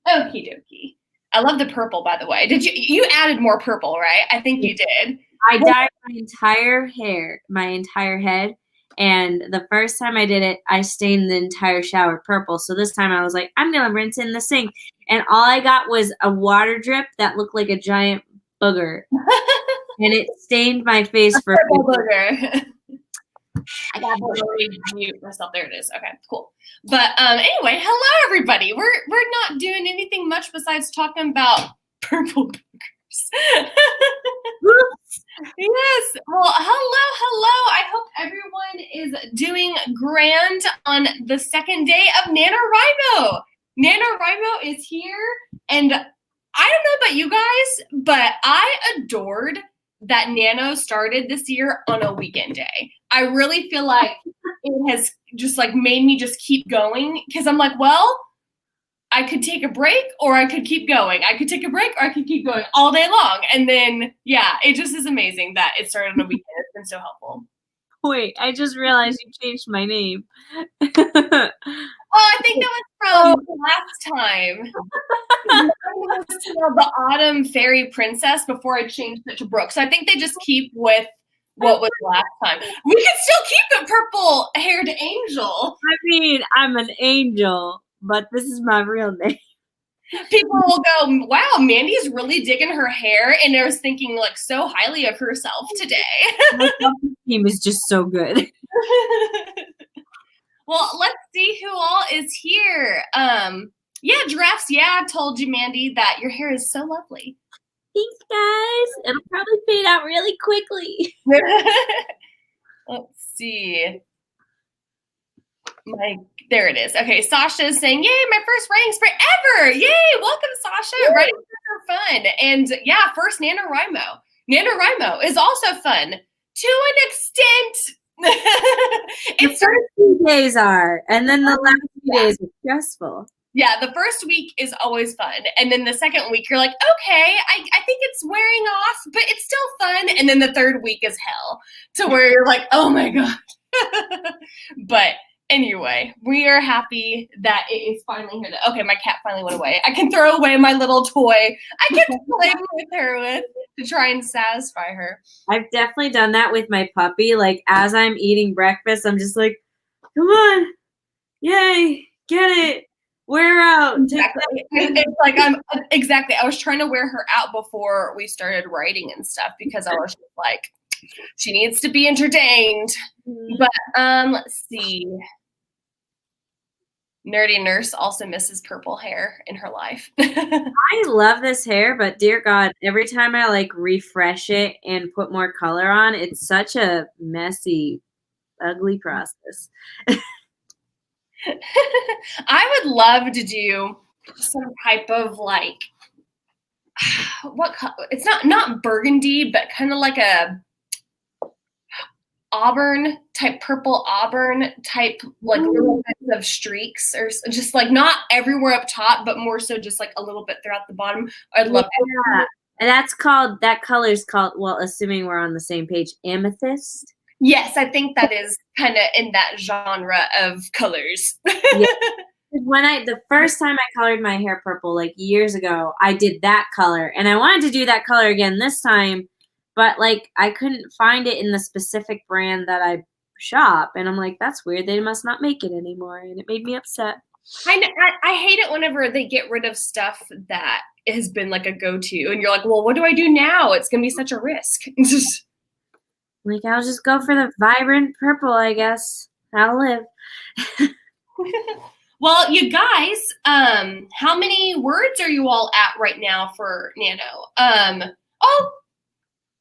Okie dokie. I love the purple, by the way. You added more purple, right? I think you did. I dyed my entire hair, my entire head. And the first time I did it, I stained the entire shower purple. So this time I was like, I'm going to rinse in the sink. And all I got was a water drip that looked like a giant booger. And it stained my face for a booger. I got to mute myself. There it is. Okay, cool. But anyway, hello, everybody. We're not doing anything much besides talking about purple boogers. Yes. Well, hello. I hope everyone is doing grand on the second day of Nanowrimo. Nanowrimo is here, and I don't know about you guys, but I adored that Nano started this year on a weekend day. I really feel like it has just like made me just keep going because I'm like, well, I could take a break or I could keep going. I could take a break or I could keep going all day long. And then, yeah, it just is amazing that it started on a weekend. It's been so helpful. Wait, I just realized you changed my name. Oh, I think that was from last time. The Autumn Fairy Princess before I changed it to Brooke. So I think they just keep with what was last time. We can still keep it purple-haired angel. I mean, I'm an angel, but this is my real name. People will go, wow, Mandy's really digging her hair, and I was thinking like so highly of herself today. My self-esteem is just so good. Well, let's see who all is here. Yeah, Giraffes, yeah, I told you, Mandy, that your hair is so lovely. Thanks, guys. It'll probably fade out really quickly. Let's see. There it is. Okay, Sasha is saying, yay, my first writing spree ever. Yay, welcome, Sasha. Yay. Writing sprints are fun. And yeah, first NaNoWrimo. NaNoWrimo is also fun to an extent. The first few days are, and then the last few days are stressful. Yeah, the first week is always fun. And then the second week, you're like, okay, I think it's wearing off, but it's still fun. And then the third week is hell to where you're like, oh my God. But anyway, we are happy that it is finally here. Okay, my cat finally went away. I can throw away my little toy. I can play with her to try and satisfy her. I've definitely done that with my puppy. Like, as I'm eating breakfast, I'm just like, come on. Yay, get it. Wear her out. Exactly. It's like exactly. I was trying to wear her out before we started writing and stuff because I was just like, she needs to be entertained. But let's see. Nerdy Nurse also misses purple hair in her life. I love this hair, but dear God, every time I like refresh it and put more color on, it's such a messy, ugly process. I would love to do some type of like what color? It's not burgundy, but kind of like a auburn type, purple auburn type, like little bits of streaks, or just like not everywhere up top, but more so just like a little bit throughout the bottom. I'd love that. And that color's called, well, assuming we're on the same page, amethyst. Yes, I think that is kind of in that genre of colors. Yeah. The first time I colored my hair purple, like years ago, I did that color, and I wanted to do that color again this time, but like I couldn't find it in the specific brand that I shop, and I'm like, that's weird. They must not make it anymore, and it made me upset. I hate it whenever they get rid of stuff that has been like a go-to, and you're like, well, what do I do now? It's gonna be such a risk. Like, I'll just go for the vibrant purple, I guess. I'll live. Well, you guys, how many words are you all at right now for Nano? Oh,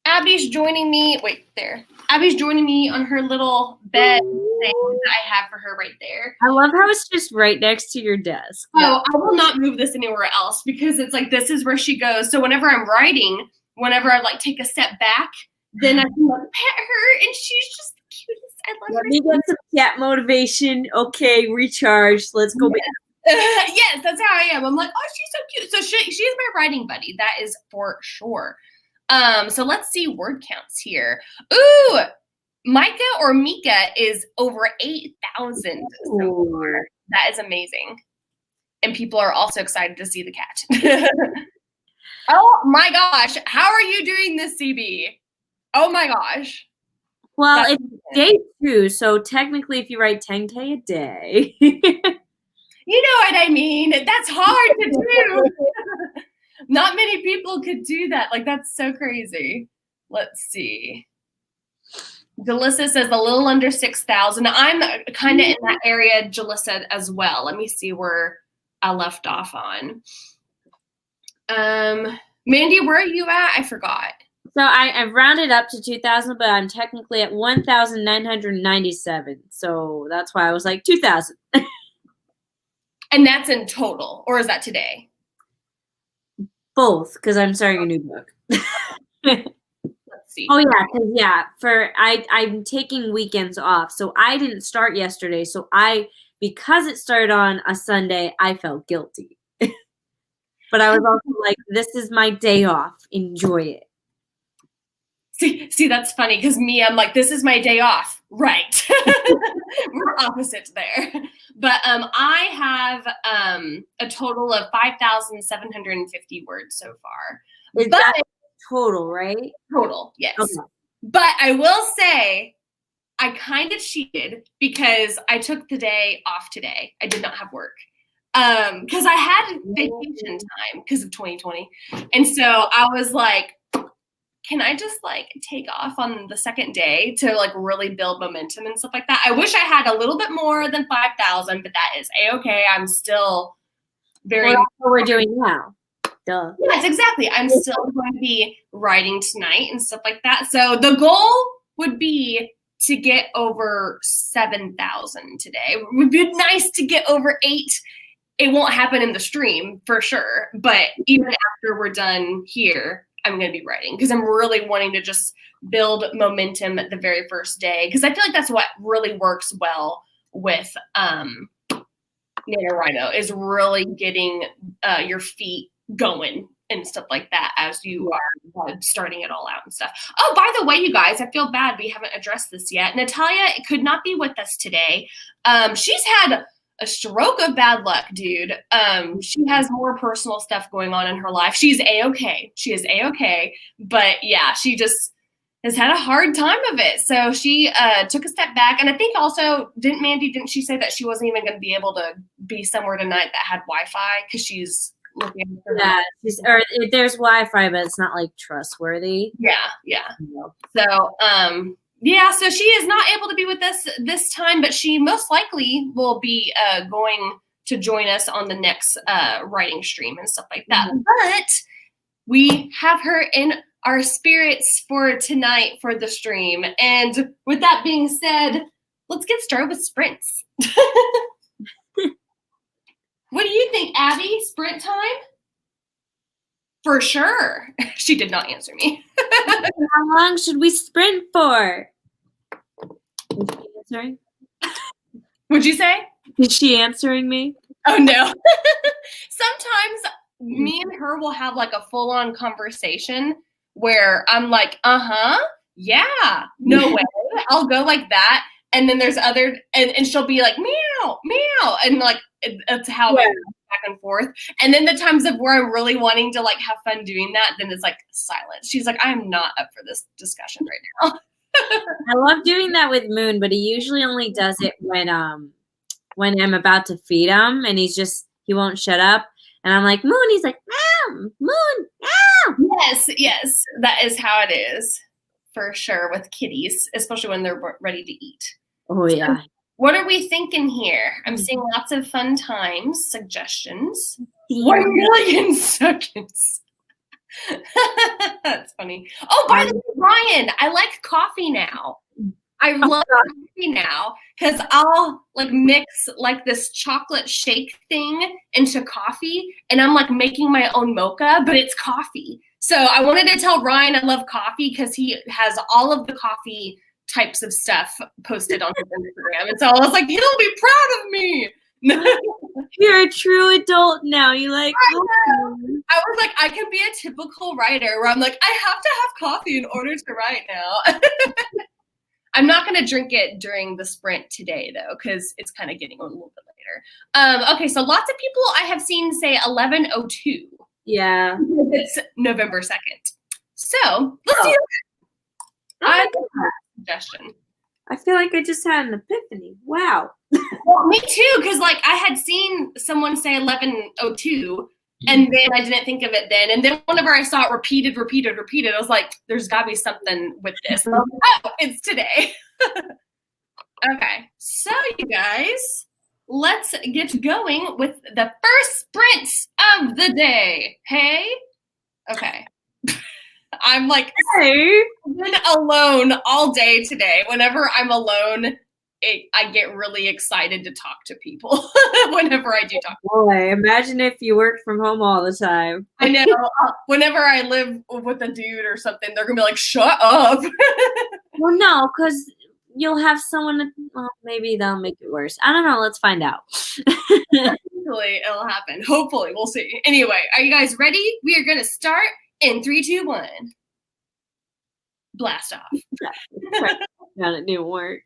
Abby's joining me. Wait, there. Abby's joining me on her little bed thing that I have for her right there. I love how it's just right next to your desk. Oh, I will not move this anywhere else because it's like this is where she goes. So whenever I'm writing, whenever I like take a step back, then I can like pet her, and she's just the cutest. I love her. Let me get some cat motivation. Okay, recharge. Let's go back. Yes, that's how I am. I'm like, oh, she's so cute. So she's my writing buddy. That is for sure. So let's see word counts here. Ooh, Micah or Mika is over 8,000 so far. That is amazing. and people are also excited to see the cat. Oh my gosh, how are you doing this, CB? Oh my gosh. Well, That's it's day 2, so technically if you write 10K a day. You know what I mean? That's hard to do. Not many people could do that. Like, that's so crazy. Let's see. Jalissa says a little under 6,000. I'm kind of in that area, Jalissa, as well. Let me see where I left off on. Mandy, where are you at? I forgot. So I've rounded up to 2,000, but I'm technically at 1,997. So that's why I was like 2,000. And that's in total, or is that today? Both, because I'm starting a new book. Let's see. Oh yeah, because I'm taking weekends off, so I didn't start yesterday. So because it started on a Sunday, I felt guilty. But I was also like, this is my day off. Enjoy it. See, that's funny because me, I'm like, this is my day off. Right. We're opposites there. But I have a total of 5,750 words so far. Is that total, right? Total, yes. Okay. But I will say I kind of cheated because I took the day off today. I did not have work. Because I had vacation time because of 2020. And so I was like, can I just like take off on the second day to like really build momentum and stuff like that? I wish I had a little bit more than 5,000, but that is a-okay. I'm still very. Well, that's what we're doing now. Duh. Yes, exactly. I'm still going to be writing tonight and stuff like that. So the goal would be to get over 7,000 today. It would be nice to get over 8. It won't happen in the stream for sure, but even after we're done here, I'm going to be writing because I'm really wanting to just build momentum at the very first day because I feel like that's what really works well with NaNoWrimo is really getting your feet going and stuff like that as you are starting it all out and stuff. Oh, by the way, you guys, I feel bad we haven't addressed this yet. Natalia could not be with us today. She's had a stroke of bad luck, dude. She has more personal stuff going on in her life. She's a-okay. She is a-okay. But yeah, she just has had a hard time of it. So she took a step back. And I think also, didn't she say that she wasn't even going to be able to be somewhere tonight that had Wi-Fi because she's looking for or there's Wi-Fi, but it's not like trustworthy. Yeah. So yeah, so she is not able to be with us this time, but she most likely will be going to join us on the next writing stream and stuff like that. Mm-hmm. But we have her in our spirits for tonight for the stream. And with that being said, let's get started with sprints. What do you think, Abby? Sprint time? For sure. She did not answer me. How long should we sprint for? Is she answering? What'd you say? Is she answering me? Oh, no. Sometimes me and her will have like a full-on conversation where I'm like, yeah, no way. I'll go like that. And then there's other, and she'll be like, meow, meow. And like, it's how I go back and forth. And then the times of where I'm really wanting to like have fun doing that, then it's like silence. She's like, I'm not up for this discussion right now. I love doing that with Moon, but he usually only does it when I'm about to feed him and he won't shut up. And I'm like, Moon, he's like, meow, Moon, meow. Yes, that is how it is. For sure with kitties, especially when they're ready to eat. Oh, yeah. So what are we thinking here? I'm seeing lots of fun times, suggestions. 1 million seconds. That's funny. Oh, by the way, Ryan, I like coffee now. I love coffee now because I'll like mix like this chocolate shake thing into coffee and I'm like making my own mocha, but it's coffee. So I wanted to tell Ryan I love coffee because he has all of the coffee types of stuff posted on his Instagram. And so I was like, he'll be proud of me. You're a true adult now. You like coffee. I was like, I can be a typical writer where I'm like, I have to have coffee in order to write now. I'm not going to drink it during the sprint today, though, because it's kind of getting a little bit later. Okay, so lots of people I have seen say 11:02. Yeah. It's November 2nd. So let's do that. I like that suggestion. I feel like I just had an epiphany. Wow. Well, me too, because like I had seen someone say 11:02, and then I didn't think of it then. And then whenever I saw it repeated, I was like, there's got to be something with this. Oh, it's today. Okay, so you guys, let's get going with the first sprint of the day. Hey? Okay. I'm like, Hey. I've been alone all day today. Whenever I'm alone, I get really excited to talk to people whenever I do talk. Boy, imagine if you worked from home all the time. I know. Whenever I live with a dude or something, they're going to be like, shut up. Well, no, because you'll have someone to, well, maybe they'll make it worse. I don't know. Let's find out. Hopefully it'll happen. Hopefully. We'll see. Anyway, are you guys ready? We are going to start in 3, 2, 1. Blast off. It didn't work.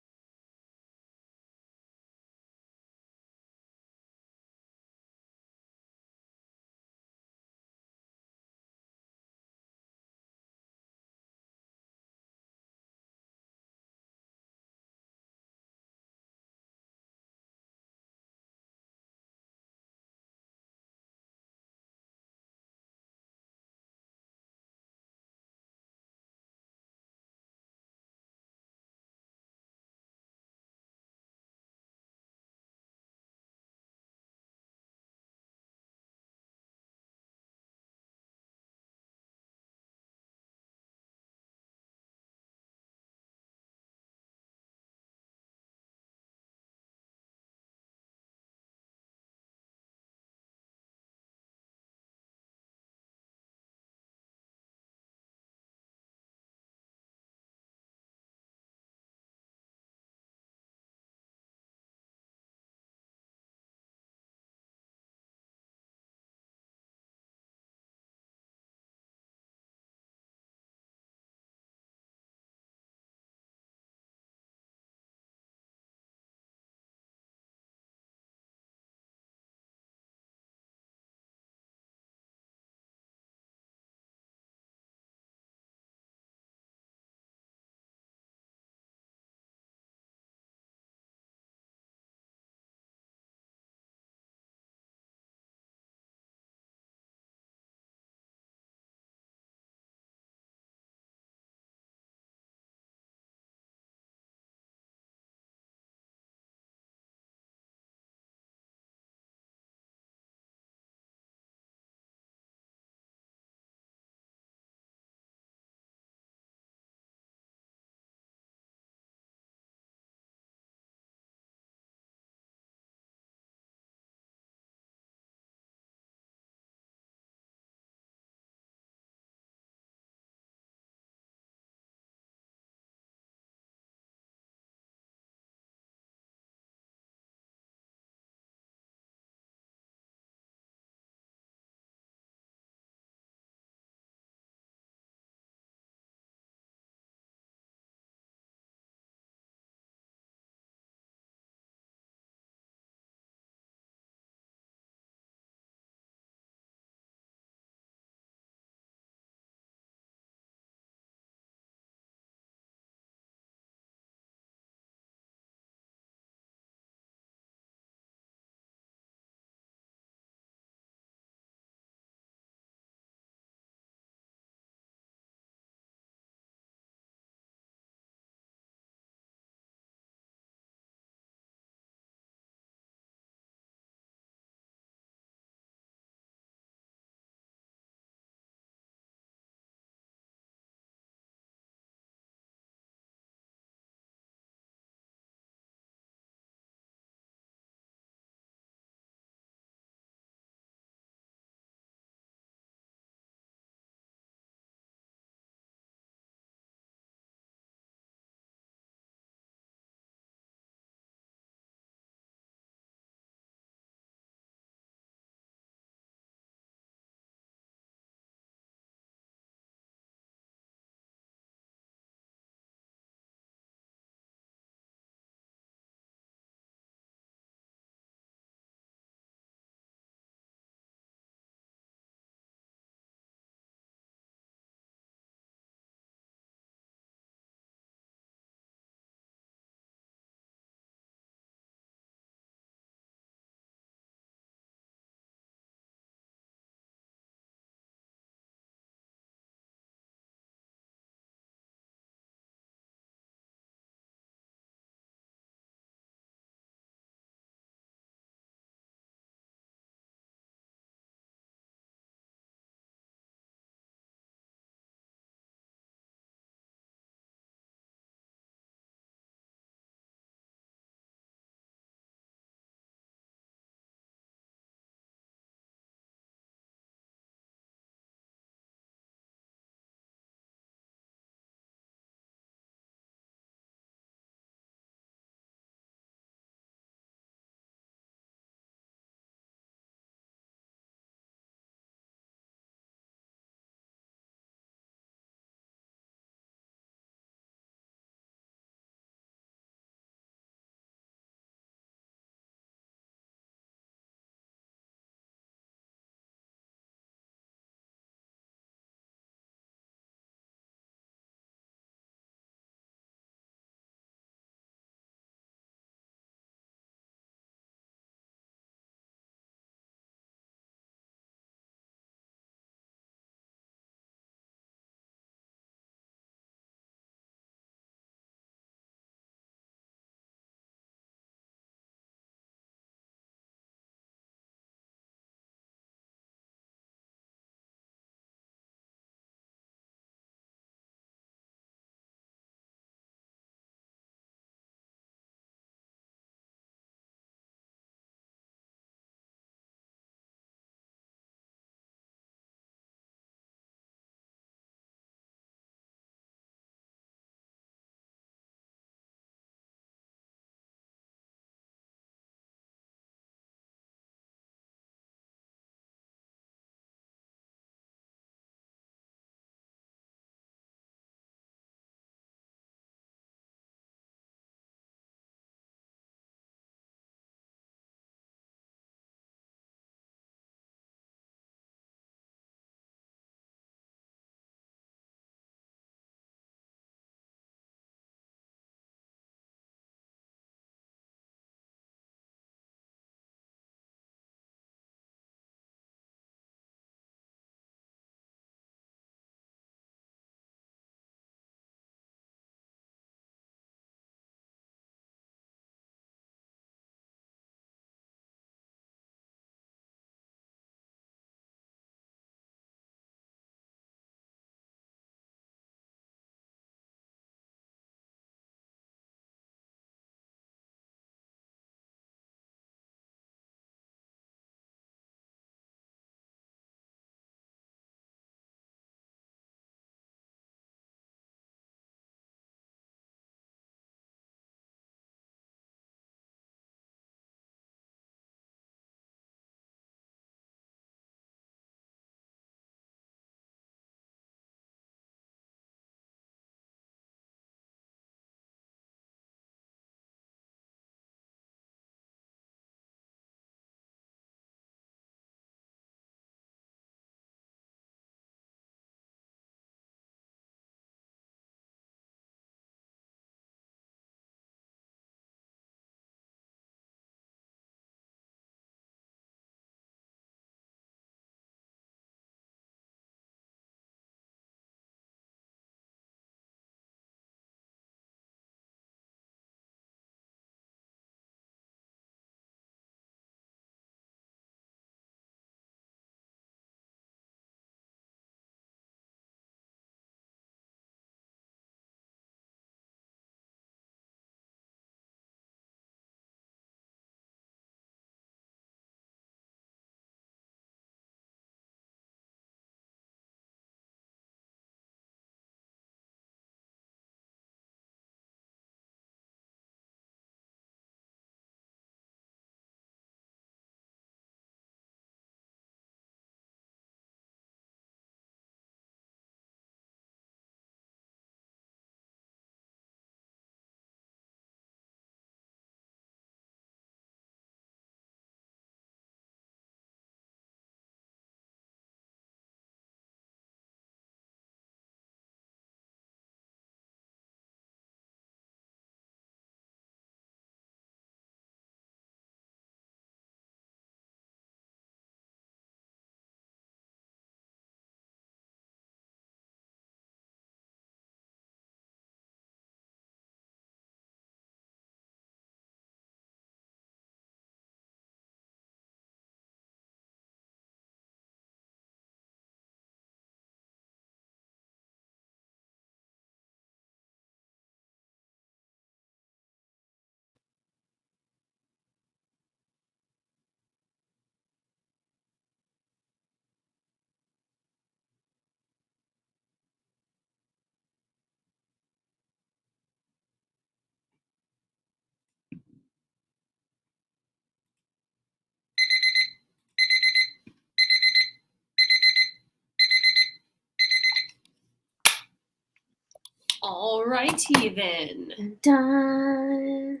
Alrighty then. Done.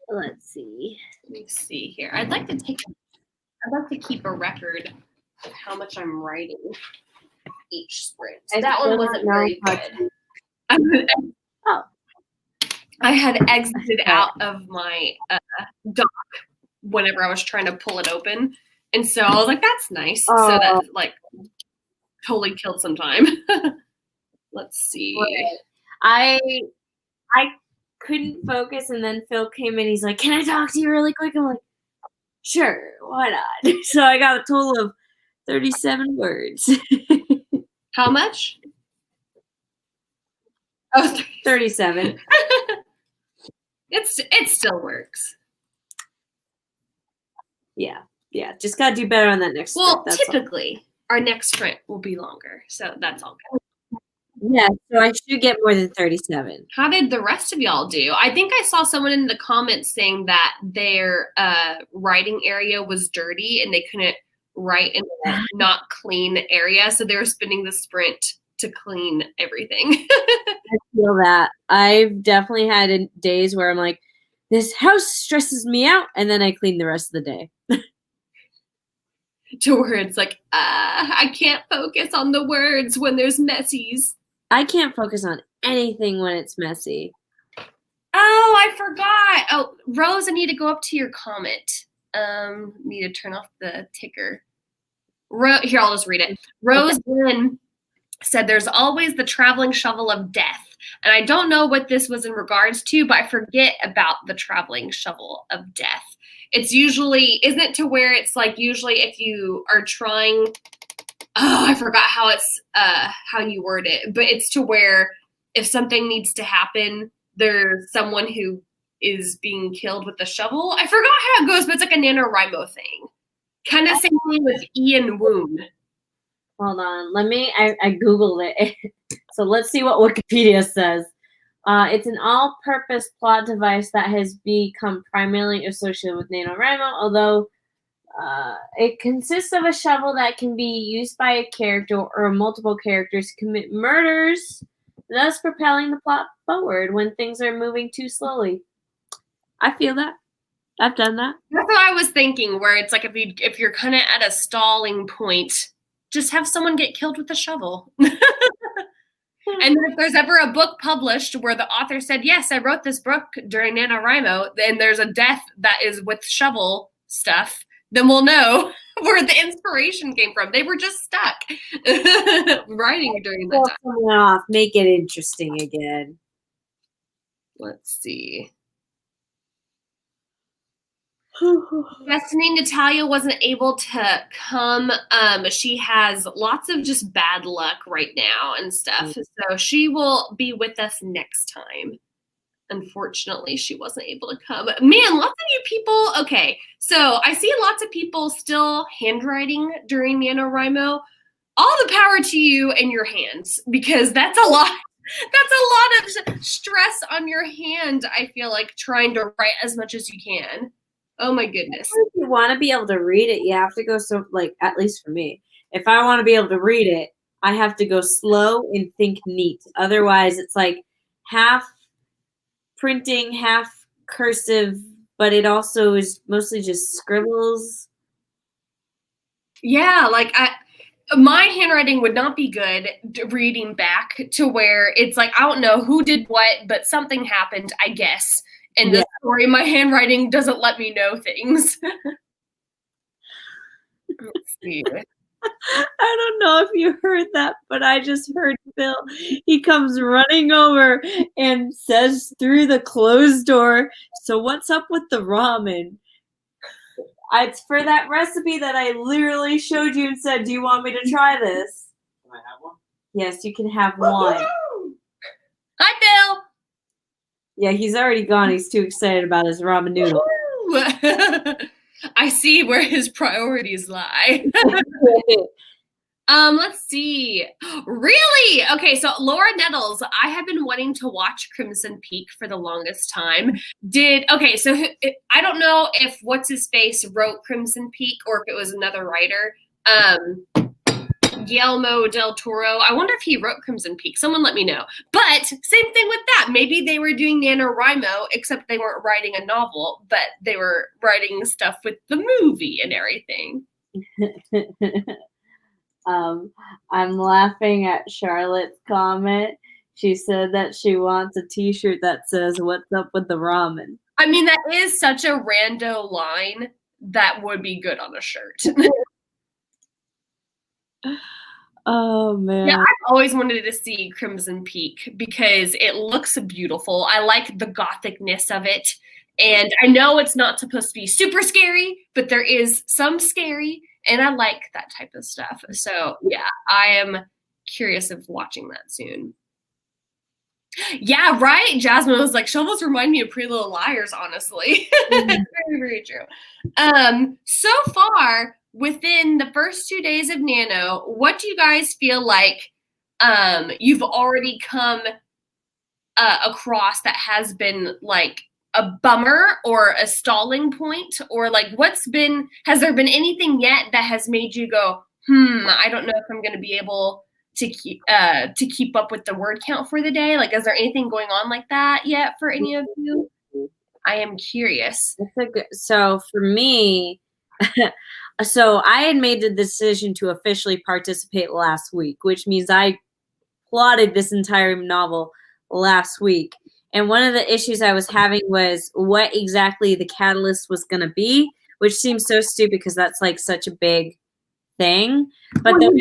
Let's see. Let me see here. I'd like to keep a record of how much I'm writing each sprint. That one wasn't very good. I had exited out of my dock whenever I was trying to pull it open. And so I was like, that's nice. So that like totally killed some time. Let's see. I couldn't focus, and then Phil came in. He's like, "Can I talk to you really quick?" I'm like, "Sure, why not?" So I got a total of 37 words. How much? Oh, 37. It still works. Yeah. Just gotta do better on that next sprint. Well, typically our next sprint will be longer, so that's all good. Yeah, so I should get more than 37. How did the rest of y'all do? I think I saw someone in the comments saying that their writing area was dirty and they couldn't write in a not clean area, so they were spending the sprint to clean everything. I feel that. I've definitely had days where I'm like, this house stresses me out, and then I clean the rest of the day. To where it's like, I can't focus on the words when there's messies. I can't focus on anything when it's messy. Oh, I forgot. Oh, Rose, I need to go up to your comment. Need to turn off the ticker. Here, I'll just read it. Rose Lynn said, there's always the traveling shovel of death. And I don't know what this was in regards to, but I forget about the traveling shovel of death. It's usually, isn't it to where it's like usually if you are trying, I forgot how it's, how you word it, but it's to where if something needs to happen, there's someone who is being killed with the shovel. I forgot how it goes, but it's like a NaNoWriMo thing. Kind of same thing with Ian Woon. Hold on. I Googled it. So let's see what Wikipedia says. It's an all-purpose plot device that has become primarily associated with NaNoWriMo, although it consists of a shovel that can be used by a character or multiple characters to commit murders, thus propelling the plot forward when things are moving too slowly. I feel that. I've done that. That's what I was thinking, where it's like if you're kind of at a stalling point, just have someone get killed with a shovel. And then if there's ever a book published where the author said, yes, I wrote this book during NaNoWriMo, and there's a death that is with shovel stuff, then we'll know where the inspiration came from. They were just stuck writing during that time. Off. Make it interesting again. Let's see. Destiny Natalia wasn't able to come. She has lots of just bad luck right now and stuff. So she will be with us next time. Unfortunately, she wasn't able to come. Man, lots of you people. Okay, so I see lots of people still handwriting during NaNoWriMo. All the power to you and your hands, because that's a lot. That's a lot of stress on your hand, I feel like, trying to write as much as you can. Oh my goodness. If you want to be able to read it, you have to go at least for me. If I want to be able to read it, I have to go slow and think neat. Otherwise, it's like half printing, half cursive, but it also is mostly just scribbles. Yeah, like my handwriting would not be good reading back to where it's like, I don't know who did what, but something happened, I guess. In the story, my handwriting doesn't let me know things. Let's see. I don't know if you heard that, but I just heard Phil. He comes running over and says through the closed door, so what's up with the ramen? It's for that recipe that I literally showed you and said, do you want me to try this? Can I have one? Yes, you can have one. Hi, Phil. Yeah, he's already gone. He's too excited about his ramen noodle. I see where his priorities lie. Let's see. Really? Okay, so Laura Nettles, I have been wanting to watch Crimson Peak for the longest time. So I don't know if what's his face wrote Crimson Peak or if it was another writer. Guillermo del Toro. I wonder if he wrote Crimson Peak. Someone let me know. But same thing with that. Maybe they were doing NaNoWriMo, except they weren't writing a novel, but they were writing stuff with the movie and everything. I'm laughing at Charlotte's comment. She said that she wants a t-shirt that says, "What's up with the ramen?" I mean, that is such a rando line that would be good on a shirt. Oh, man. Yeah, I've always wanted to see Crimson Peak because it looks beautiful. I like the gothicness of it. And I know it's not supposed to be super scary, but there is some scary, and I like that type of stuff. So, yeah, I am curious of watching that soon. Yeah, right? Jasmine was like, shovels remind me of Pretty Little Liars, honestly. Very, very true. So far, within the first 2 days of Nano, what do you guys feel like you've already come across that has been like a bummer or a stalling point? Or like has there been anything yet that has made you go, I don't know if I'm going to be able to keep up with the word count for the day? Like, is there anything going on like that yet for any of you? I am curious. So for me, so I had made the decision to officially participate last week, which means I plotted this entire novel last week. And one of the issues I was having was what exactly the catalyst was going to be, which seems so stupid because that's like such a big thing. But then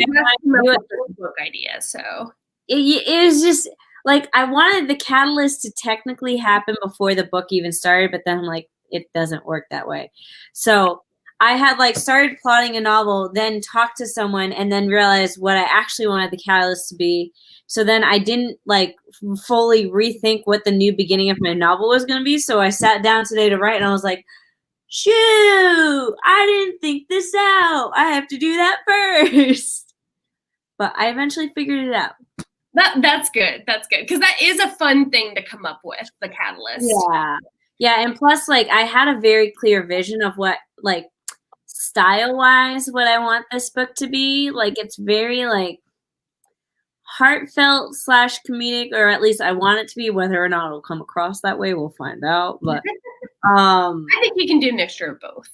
book idea, so it was just like I wanted the catalyst to technically happen before the book even started, but then I'm like, it doesn't work that way. So I had like started plotting a novel, then talked to someone, and then realized what I actually wanted the catalyst to be. So then I didn't like fully rethink what the new beginning of my novel was going to be. So I sat down today to write, and I was like, shoot, I didn't think this out. I have to do that first. But I eventually figured it out. That's good. That's good. Because that is a fun thing to come up with, the catalyst. Yeah. Yeah, and plus, like, I had a very clear vision of what, like, style-wise, what I want this book to be. Like, it's very, like, heartfelt / comedic, or at least I want it to be. Whether or not it'll come across that way, we'll find out. But I think you can do a mixture of both.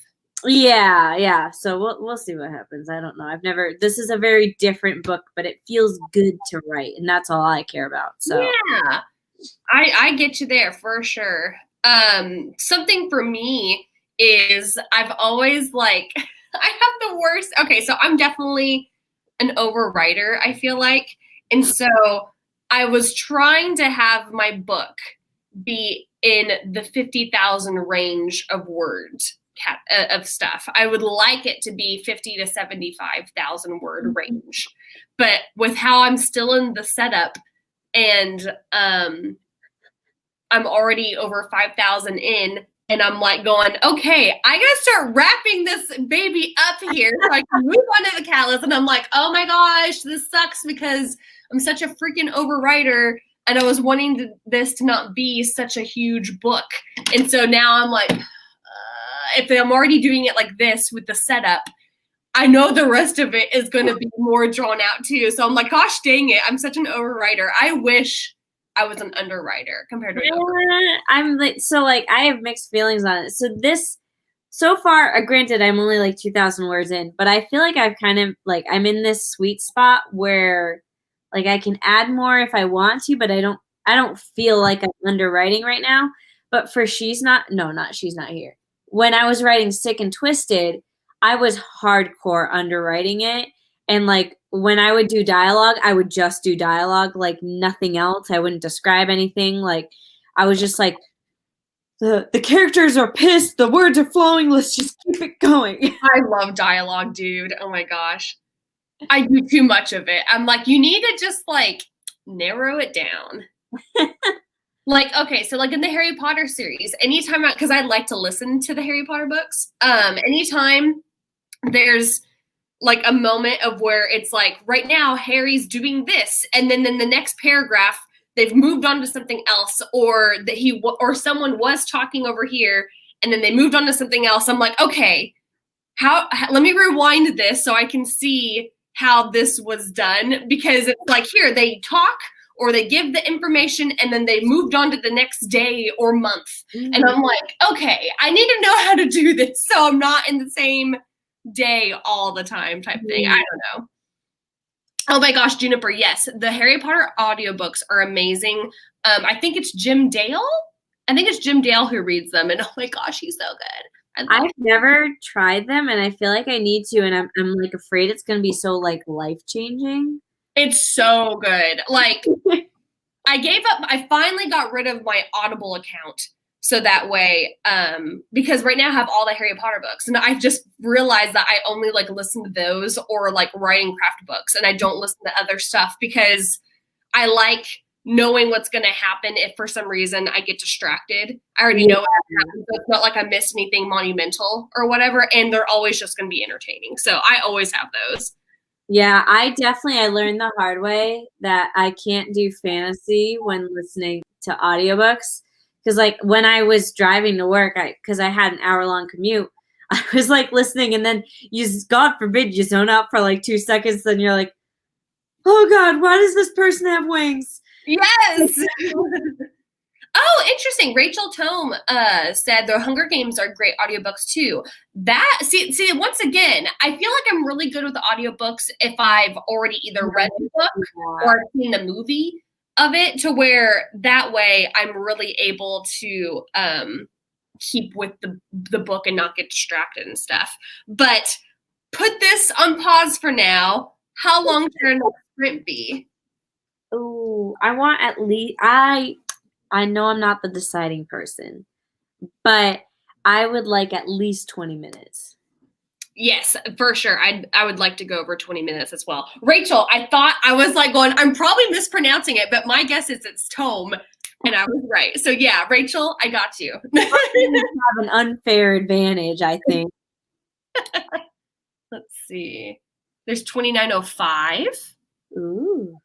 Yeah. So we'll see what happens. I don't know. This is a very different book, but it feels good to write, and that's all I care about. So yeah, I get you there for sure. Something for me is I've always like I have the worst. Okay, so I'm definitely an overwriter, I feel like. And so I was trying to have my book be in the 50,000 range of words of stuff. I would like it to be 50 to 75,000 word range. But with how I'm still in the setup and I'm already over 5,000 in, and I'm like going, okay, I gotta start wrapping this baby up here so I can move on to the catalyst. And I'm like, oh my gosh, this sucks because I'm such a freaking overwriter, and I was wanting this to not be such a huge book. And so now I'm like, if I'm already doing it like this with the setup, I know the rest of it is going to be more drawn out too. So I'm like, gosh dang it, I'm such an overwriter. I wish I was an underwriter compared to an overwriter. I'm like, so like I have mixed feelings on it. So far, granted, I'm only like 2,000 words in, but I feel like I've kind of like I'm in this sweet spot where like I can add more if I want to, but I don't feel like I'm underwriting right now. But for She's Not Here. When I was writing Sick and Twisted, I was hardcore underwriting it. And like when I would do dialogue, I would just do dialogue, like nothing else. I wouldn't describe anything. Like I was just like, the characters are pissed, the words are flowing, let's just keep it going. I love dialogue, dude. Oh my gosh. I do too much of it. I'm like, you need to just like narrow it down. Like, okay, so like in the Harry Potter series, anytime, because I like to listen to the Harry Potter books, anytime there's like a moment of where it's like, right now, Harry's doing this, and then the next paragraph, they've moved on to something else, or that or someone was talking over here, and then they moved on to something else. I'm like, okay, let me rewind this so I can see how this was done, because it's like here they talk or they give the information and then they moved on to the next day or month. Mm. And I'm like, okay, I need to know how to do this so I'm not in the same day all the time type thing. I don't know. Oh my gosh, Juniper, yes. The Harry Potter audiobooks are amazing. I think it's Jim Dale. I think it's Jim Dale who reads them. And oh my gosh, he's so good. I've never tried them, and I feel like I need to, and I'm like afraid it's gonna be so like life-changing. It's so good. Like I gave up. I finally got rid of my Audible account. So that way, because right now I have all the Harry Potter books, and I've just realized that I only like listen to those or like writing craft books, and I don't listen to other stuff because I like knowing what's going to happen if for some reason I get distracted. I already know what's happening, so it's not like I missed anything monumental or whatever, and they're always just going to be entertaining. So I always have those. Yeah, I learned the hard way that I can't do fantasy when listening to audiobooks. Because like when I was driving to work, because I had an hour-long commute, I was like listening, and then God forbid, you zone out for like 2 seconds, then you're like, oh God, why does this person have wings? Yes. Oh, interesting. Rachel Tome said the Hunger Games are great audiobooks too. That see once again, I feel like I'm really good with the audiobooks if I've already either read the book or seen the movie of it, to where that way I'm really able to keep with the book and not get distracted and stuff. But put this on pause for now. How long should our next sprint be? Oh, I want at least I know I'm not the deciding person, but I would like at least 20 minutes. Yes, for sure. I would like to go over 20 minutes as well. Rachel, I thought I was like going, I'm probably mispronouncing it, but my guess is it's Tome, and I was right. So yeah, Rachel, I got you. You have an unfair advantage, I think. Let's see. There's 2905. Ooh.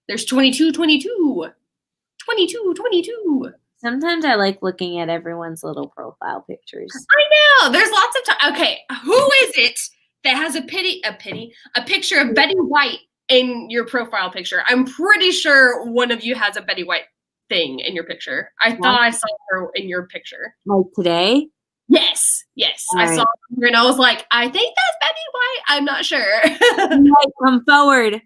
There's 2222. 2222. Sometimes I like looking at everyone's little profile pictures. I know. There's lots of time. Okay, who is it that has a picture of Betty White in your profile picture? I'm pretty sure one of you has a Betty White thing in your picture. I thought I saw her in your picture. Like today? Yes. All I right. saw her and I was like, I think that's Betty White. I'm not sure. Come forward.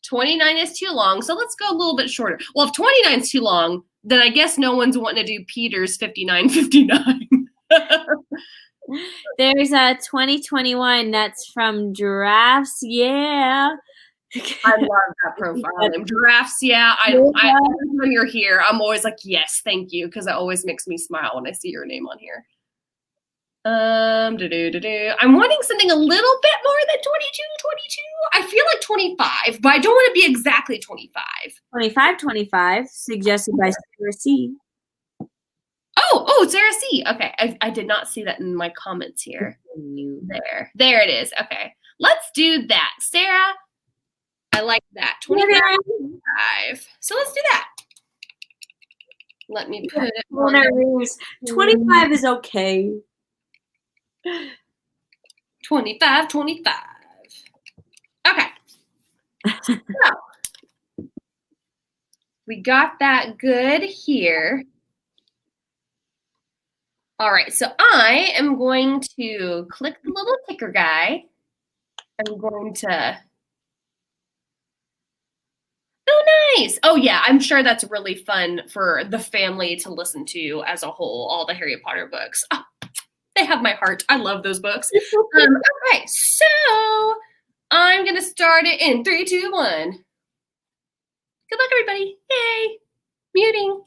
29 is too long, so let's go a little bit shorter. Well, if 29 is too long, then I guess no one's wanting to do Peter's 5959. There's a 2021 that's from Giraffes. Yeah. I love that profile name. Giraffes, yeah. Every time you're here, I'm always like, yes, thank you, because it always makes me smile when I see your name on here. I'm wanting something a little bit more than 22. I feel like 25, but I don't want to be exactly 25. 25, suggested by Sarah C. Oh, Sarah C. Okay, I did not see that in my comments here. There it is. Okay, let's do that. Sarah, I like that. 25. So let's do that. Let me put it on. 25 is okay. 25. Okay. So we got that good here. All right, so I am going to click the little ticker guy. I'm going to. Oh, nice. Oh, yeah, I'm sure that's really fun for the family to listen to as a whole, all the Harry Potter books. Oh, they have my heart. I love those books. Okay, so I'm going to start it in 3, 2, 1. Good luck, everybody. Yay. Muting.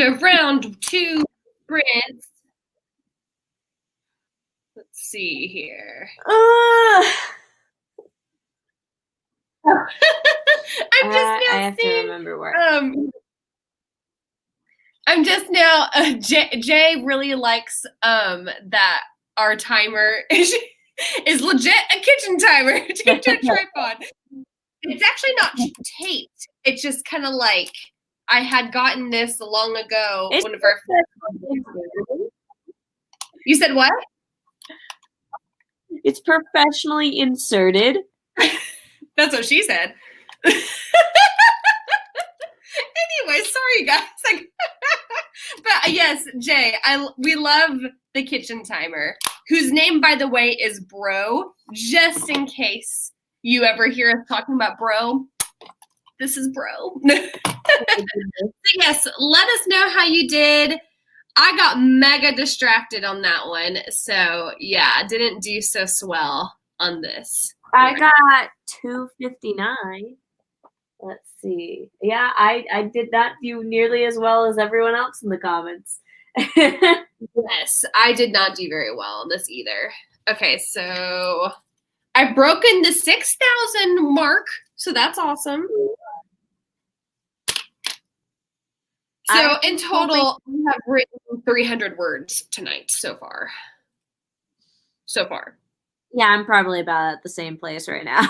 end of round 2 sprints. Let's see here. I'm just now I have to remember where. I'm just now. Jay really likes that our timer is legit a kitchen timer to get to a tripod. It's actually not taped. It's just kind of like I had gotten this long ago. One of our. You said what? It's professionally inserted. That's what she said. Anyway, sorry guys. But yes, Jay, we love the kitchen timer, whose name, by the way, is Bro. Just in case you ever hear us talking about Bro, this is Bro. So yes, let us know how you did. I got mega distracted on that one, so yeah, didn't do so swell on this. I got 259. Let's see. Yeah, I did not do nearly as well as everyone else in the comments. Yes, I did not do very well on this either. Okay, so I've broken the 6,000 mark, so that's awesome. So in total, we have written 300 words tonight so far. Yeah, I'm probably about at the same place right now.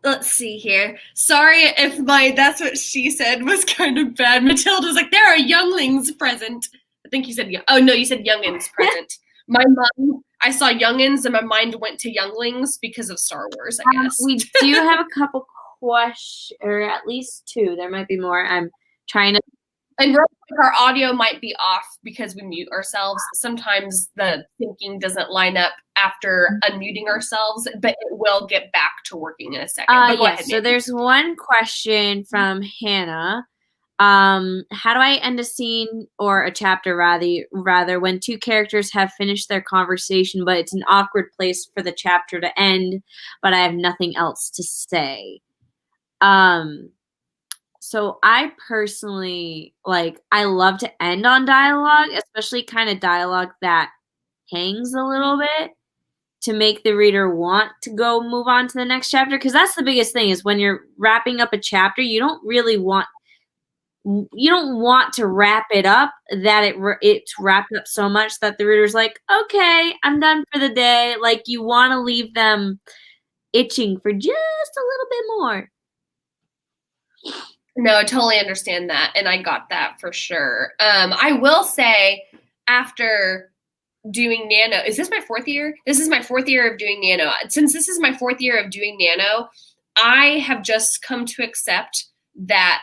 Let's see here. Sorry if my "that's what she said" was kind of bad. Matilda's like, there are younglings present. I think you said, oh no, you said youngins present. My mind, I saw youngins and my mind went to younglings because of Star Wars, I guess. We do have a couple questions, or at least 2. There might be more. I'm trying to. And real quick, our audio might be off because we mute ourselves. Sometimes the thinking doesn't line up after unmuting ourselves, but it will get back to working in a second. Yes, so there's one question from Hannah. How do I end a scene or a chapter rather when 2 characters have finished their conversation, but it's an awkward place for the chapter to end, but I have nothing else to say? So I personally, I love to end on dialogue, especially kind of dialogue that hangs a little bit to make the reader want to go move on to the next chapter. Because that's the biggest thing is when you're wrapping up a chapter, you don't want to wrap it up that it's wrapped up so much that the reader's like, okay, I'm done for the day. Like you want to leave them itching for just a little bit more. No, I totally understand that, and I got that for sure. I will say, after doing Nano, is this my 4th year? This is my 4th year of doing Nano. Since this is my 4th year of doing Nano, I have just come to accept that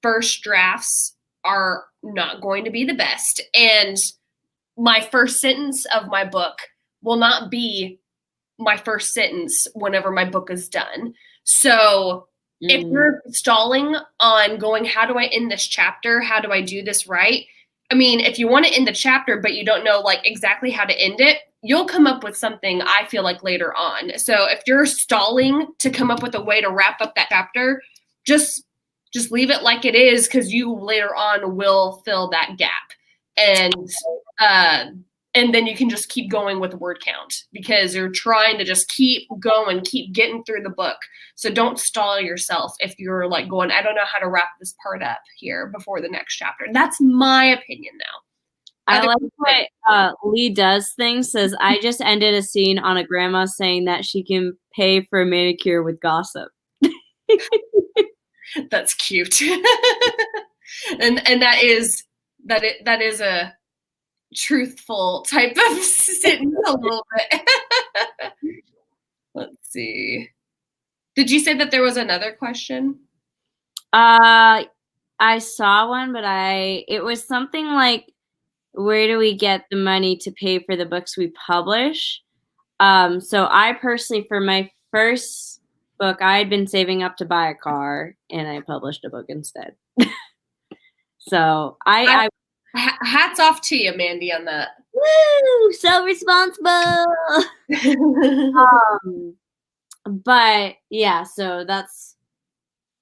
first drafts are not going to be the best, and my first sentence of my book will not be my first sentence whenever my book is done. So if you're stalling on going, how do I end this chapter? How do I do this right? I mean, if you want to end the chapter, but you don't know exactly how to end it, you'll come up with something, I feel like, later on. So if you're stalling to come up with a way to wrap up that chapter, just leave it like it is, because you later on will fill that gap. And then you can just keep going with the word count because you're trying to just keep going, keep getting through the book. So don't stall yourself if you're going, I don't know how to wrap this part up here before the next chapter. That's my opinion now. I like what Lee Does Things says, I just ended a scene on a grandma saying that she can pay for a manicure with gossip. That's cute. and that is a truthful type of sentence a little bit. Let's see. Did you say that there was another question? I saw one, but it was something like, where do we get the money to pay for the books we publish? So I personally, for my first book, I had been saving up to buy a car, and I published a book instead. So I hats off to you, Mandy, on that. Woo! So responsible. But yeah, so that's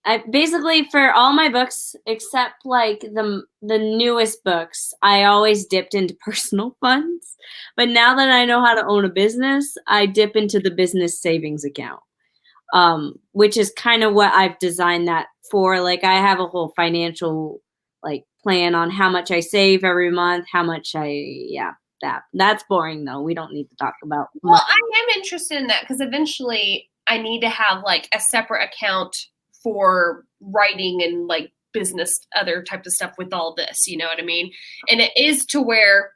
I basically, for all my books except like the newest books, I always dipped into personal funds. But now that I know how to own a business, I dip into the business savings account. Which is kind of what I've designed that for. Like I have a whole financial like plan on how much I save every month, how much that's boring though. We don't need to talk about Well, money. I am interested in that because eventually I need to have like a separate account for writing and like business, other types of stuff with all this, you know what I mean? And it is to where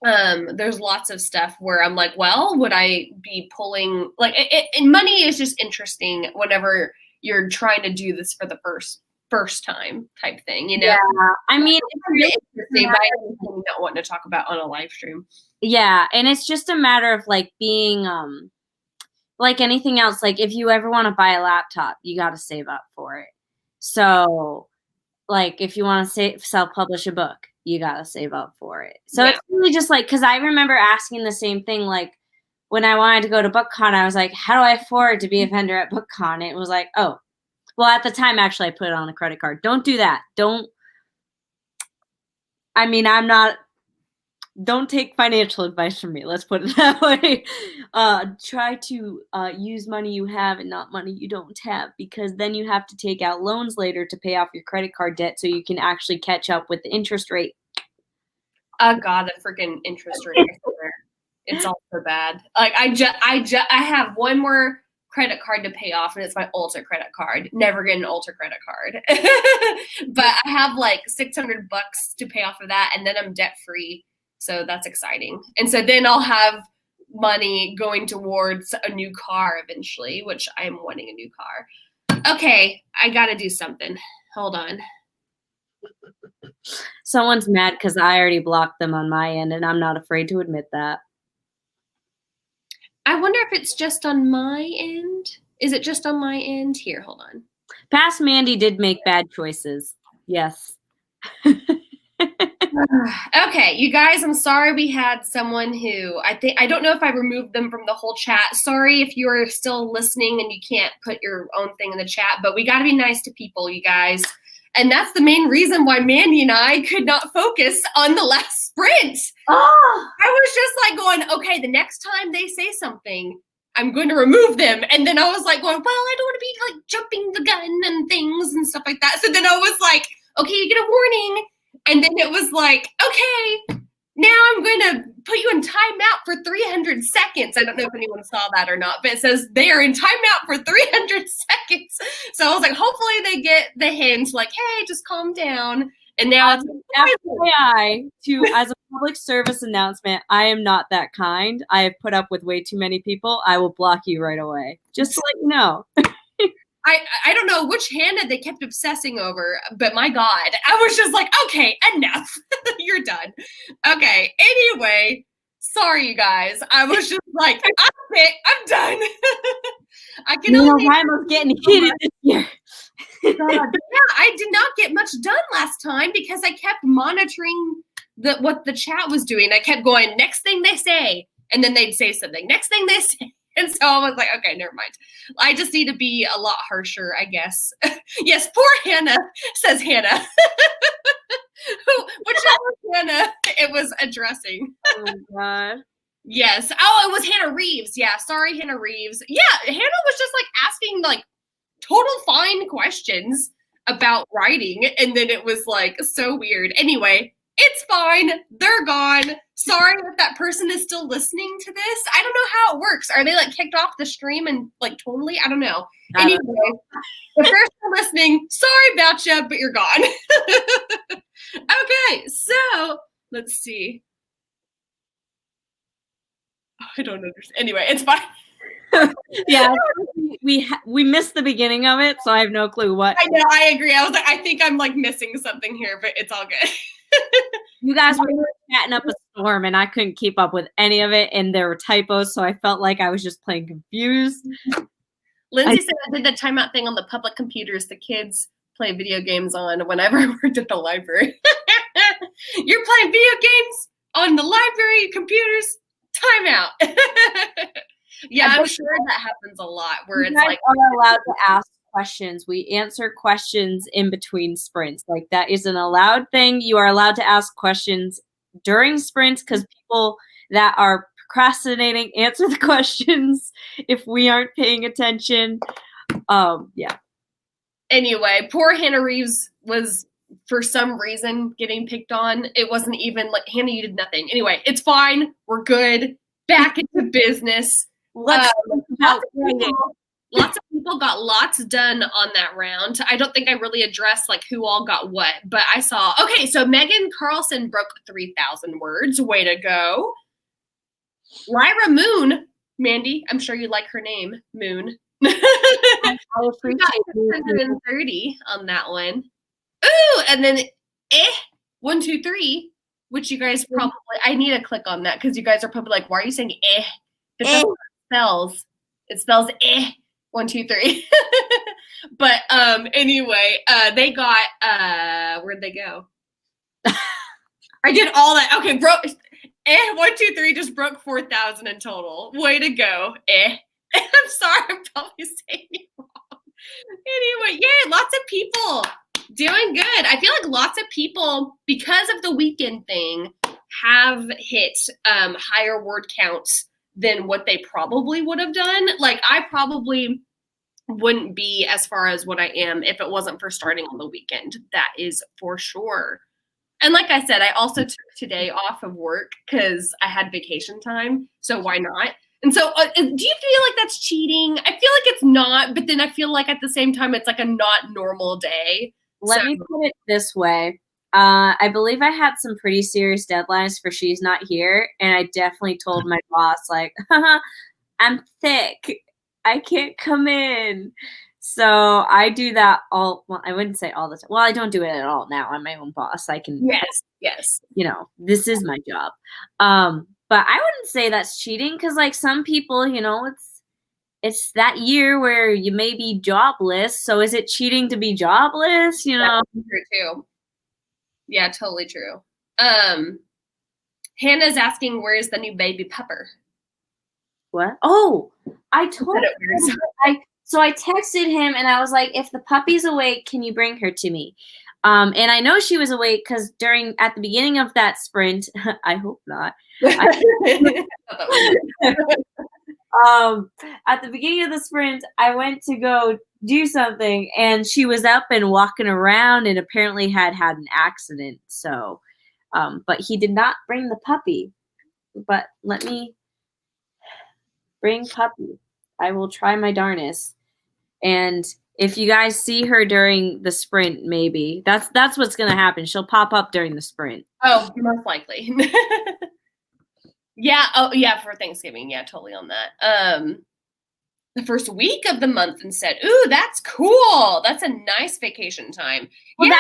there's lots of stuff where I'm like, well, would I be pulling like and money is just interesting whenever you're trying to do this for the first time type thing, you know? Yeah, I mean, it's really Interesting, but I don't want to talk about on a live stream. yeah, and it's just a matter of like being like anything else. Like if you ever want to buy a laptop, you got to save up for it. So like if you want to self-publish a book, you got to save up for it. So Yeah. it's really just like, because I remember asking the same thing, like when I wanted to go to BookCon, I was like, how do I afford to be a vendor at BookCon? It was like, oh, well, at the time, actually, I put it on a credit card. Don't do that. Don't take financial advice from me. Let's put it that way. Try to use money you have and not money you don't have, because then you have to take out loans later to pay off your credit card debt so you can actually catch up with the interest rate. Oh God, the freaking interest rate. I swear. It's all so bad. Like I have one more credit card to pay off, and it's my Ulta credit card. Never get an Ulta credit card. But I have like $600 to pay off of that, and then I'm debt free. So that's exciting. And so then I'll have money going towards a new car eventually, which I am wanting a new car. Okay, I gotta do something. Hold on. Someone's mad because I already blocked them on my end, and I'm not afraid to admit that. I wonder if it's just on my end. Is it just on my end? Here, hold on. Past Mandy did make bad choices. Yes. Okay, you guys, I'm sorry we had someone who I don't know if I removed them from the whole chat. Sorry if you're still listening and you can't put your own thing in the chat, but we got to be nice to people, you guys. And that's the main reason why Mandy and I could not focus on the last sprint. Oh, I was just like going, okay, the next time they say something, I'm going to remove them. And then I was like going, well, I don't want to be like jumping the gun and things and stuff like that. So then I was like, okay, you get a warning. And then it was like, okay, now I'm going to put you in timeout for 300 seconds. I don't know if anyone saw that or not, but it says they are in timeout for 300 seconds. So I was like, hopefully they get the hint, like, hey, just calm down. And now it's FYI, as a public service announcement, I am not that kind. I have put up with way too many people. I will block you right away. Just to let you know. I don't know which Hannah they kept obsessing over, but my God, I was just like, okay, enough. You're done. Okay. Anyway, sorry, you guys. I was just like, I'm done. I can only. Nanowrimo's getting heated this year. God, yeah, I did not get much done last time because I kept monitoring what the chat was doing. I kept going, next thing they say, and then they'd say something. Next thing they say. And so I was like, okay, never mind. I just need to be a lot harsher, I guess. Yes, poor Hannah, says Hannah. Whichever Hannah it was addressing. Oh my God. Yes. Oh, it was Hannah Reeves. Yeah, sorry, Hannah Reeves. Yeah, Hannah was just like asking like total fine questions about writing. And then it was like so weird. Anyway, it's fine. They're gone. Sorry if that person is still listening to this. I don't know how it works. Are they like kicked off the stream and like totally? I don't know. Anyway, the first one listening, sorry about you, but you're gone. Okay, so let's see. I don't understand. Anyway, it's fine. Yeah, we missed the beginning of it, so I have no clue what. I know, I agree. I was like, I think I'm like missing something here, but it's all good. You guys were chatting up a storm, and I couldn't keep up with any of it, and there were typos, so I felt like I was just playing confused. Lindsay said I did the timeout thing on the public computers the kids play video games on whenever I worked at the library. You're playing video games on the library computers? Timeout. Yeah, I'm sure that happens a lot where it's like are allowed to ask questions. We answer questions in between sprints. Like that is an allowed thing. You are allowed to ask questions during sprints because people that are procrastinating answer the questions if we aren't paying attention. Yeah. Anyway, poor Hannah Reeves was, for some reason, getting picked on. It wasn't even like, Hannah, you did nothing. Anyway, it's fine. We're good. Back into business. Lots of people got lots done on that round. I don't think I really addressed like who all got what, but I saw, okay, so Megan Carlson broke 3,000 words. Way to go. Lyra Moon, Mandy, I'm sure you like her name, Moon. I appreciate 130 on that one. Ooh, and then 123, which you guys probably, I need to click on that because you guys are probably like, why are you saying But that's what it spells. It spells 1, 2, 3. But anyway, they got where'd they go? I did all that. Okay, broke 1, 2, 3 just broke 4,000 in total. Way to go. I'm sorry, I'm probably saying it wrong. Anyway, yay, lots of people doing good. I feel like lots of people, because of the weekend thing, have hit higher word counts than what they probably would have done. Like, I probably wouldn't be as far as what I am if it wasn't for starting on the weekend. That is for sure. And like I said, I also took today off of work because I had vacation time. So why not? And so do you feel like that's cheating? I feel like it's not, but then I feel like at the same time, it's like a not normal day. Let me put it this way. I believe I had some pretty serious deadlines for She's Not Here. And I definitely told my boss, like, I'm thick. I can't come in. So I do that well, I wouldn't say all the time. Well, I don't do it at all now. I'm my own boss. I can, yes. This is my job. But I wouldn't say that's cheating because, like, some people, it's that year where you may be jobless. So is it cheating to be jobless? That's true too. Yeah, totally true. Hannah's asking, where's the new baby pupper? What? Oh, I told him. So I texted him and I was like, if the puppy's awake, can you bring her to me? And I know she was awake because at the beginning of that sprint, I hope not. At the beginning of the sprint, I went to go do something and she was up and walking around and apparently had an accident. So, but he did not bring the puppy. But let me bring puppy. I will try my darnest. And if you guys see her during the sprint, maybe that's what's going to happen. She'll pop up during the sprint. Oh, most likely. Yeah. Oh, yeah. For Thanksgiving. Yeah, totally on that. The first week of the month and said, ooh, that's cool. That's a nice vacation time. Well,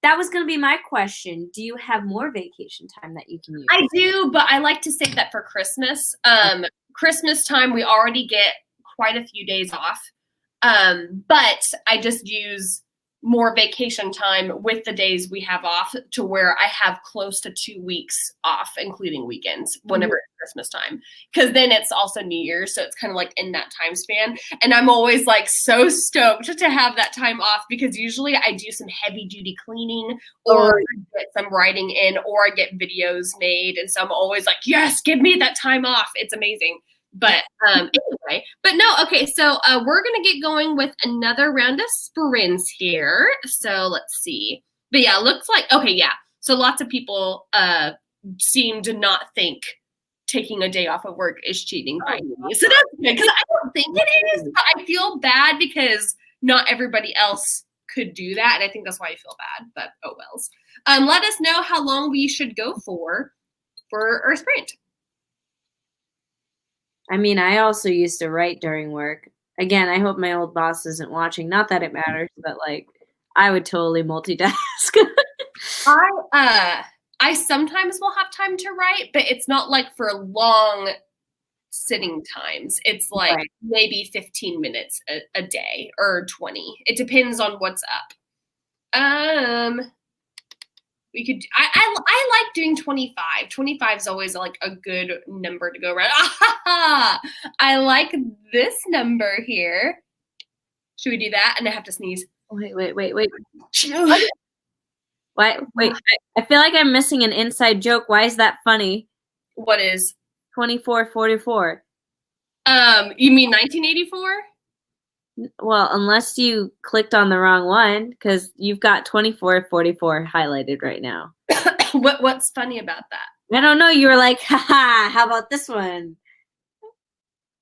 that was going to be my question. Do you have more vacation time that you can use? I do, but I like to save that for Christmas. Christmas time, we already get quite a few days off. But I just use more vacation time with the days we have off to where I have close to 2 weeks off, including weekends, whenever it's Christmas time. Because then it's also New Year's, so it's kind of like in that time span. And I'm always like so stoked to have that time off because usually I do some heavy duty cleaning or I get some writing in or I get videos made. And so I'm always like, yes, give me that time off. It's amazing. But anyway, but no, okay, so we're going to get going with another round of sprints here. So let's see. But yeah, looks like, okay, yeah. So lots of people seem to not think taking a day off of work is cheating by me. So that's good because I don't think it is, but I feel bad because not everybody else could do that. And I think that's why I feel bad, but oh wells. Let us know how long we should go for our sprint. I mean, I also used to write during work. Again, I hope my old boss isn't watching. Not that it matters, but like I would totally multitask. I sometimes will have time to write, but it's not like for long sitting times. It's like maybe 15 minutes a day or 20. It depends on what's up. We could, I like doing 25. 25 is always like a good number to go around. I like this number here. Should we do that? And I have to sneeze. Wait. Why? Wait, I feel like I'm missing an inside joke. Why is that funny? What is? 2444. You mean 1984? Well, unless you clicked on the wrong one, because you've got 2444 highlighted right now. What's funny about that? I don't know. You were like, haha, how about this one?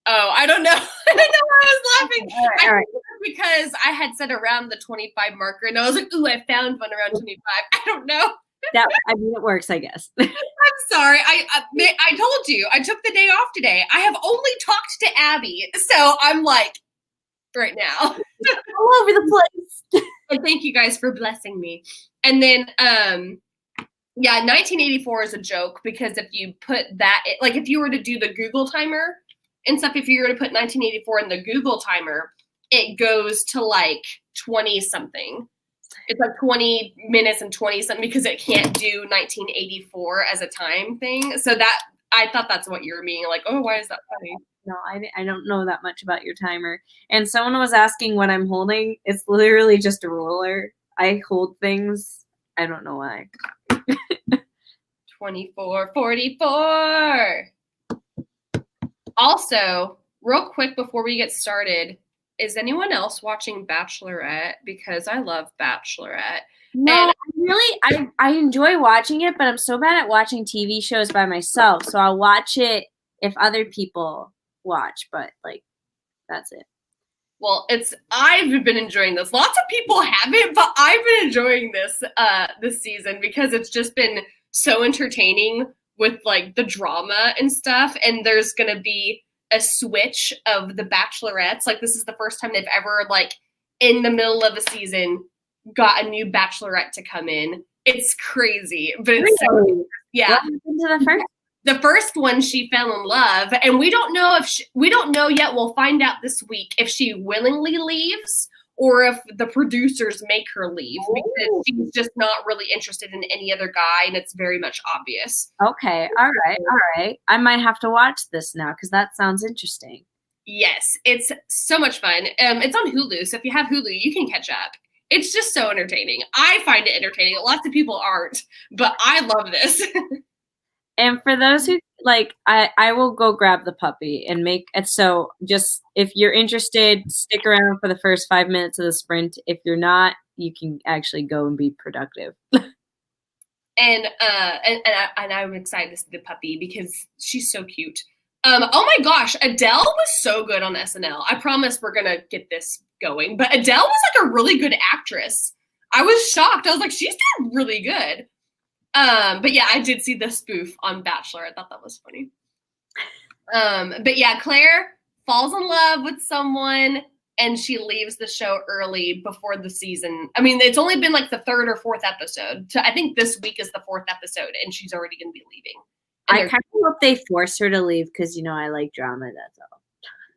Oh, I don't know. I don't know why I was laughing. All right. Because I had said around the 25 marker, and I was like, ooh, I found one around 25. I don't know. I mean, it works, I guess. I'm sorry. I told you I took the day off today. I have only talked to Abby, so I'm like, right now, all over the place. And thank you guys for blessing me. And then, yeah, 1984 is a joke because if you put that, like, if you were to do the Google timer and stuff, if you were to put 1984 in the Google timer, it goes to like 20 something. It's like 20 minutes and 20 something because it can't do 1984 as a time thing. So that, I thought that's what you were meaning. Like, oh, why is that funny? No, I don't know that much about your timer. And someone was asking what I'm holding. It's literally just a ruler. I hold things. I don't know why. 2444. Also, real quick before we get started, is anyone else watching Bachelorette? Because I love Bachelorette. No, I enjoy watching it, but I'm so bad at watching TV shows by myself. So I'll watch it if other people watch, but like that's it. Well, I've been enjoying this. Lots of people haven't, but I've been enjoying this this season because it's just been so entertaining with like the drama and stuff. And there's gonna be a switch of the Bachelorettes. Like this is the first time they've ever like in the middle of a season got a new Bachelorette to come in. It's crazy, but it's really? Yeah. What happened to the first? The first one, she fell in love, and we don't know we don't know yet. We'll find out this week if she willingly leaves or if the producers make her leave because she's just not really interested in any other guy, and it's very much obvious. Okay, all right. I might have to watch this now because that sounds interesting. Yes, it's so much fun. It's on Hulu, so if you have Hulu, you can catch up. It's just so entertaining. I find it entertaining. Lots of people aren't, but I love this. And for those who like, I will go grab the puppy and make it. So just if you're interested, stick around for the first 5 minutes of the sprint. If you're not, you can actually go and be productive. And I'm excited to see the puppy because she's so cute. Oh my gosh, Adele was so good on SNL. I promise we're gonna get this going. But Adele was like a really good actress. I was shocked. I was like, she's doing really good. But yeah, I did see the spoof on Bachelor. I thought that was funny. But yeah, Claire falls in love with someone and she leaves the show early before the season. I mean, it's only been like the third or fourth episode. So I think this week is the fourth episode and she's already going to be leaving. I kind of hope they force her to leave because, you know, I like drama, that's all.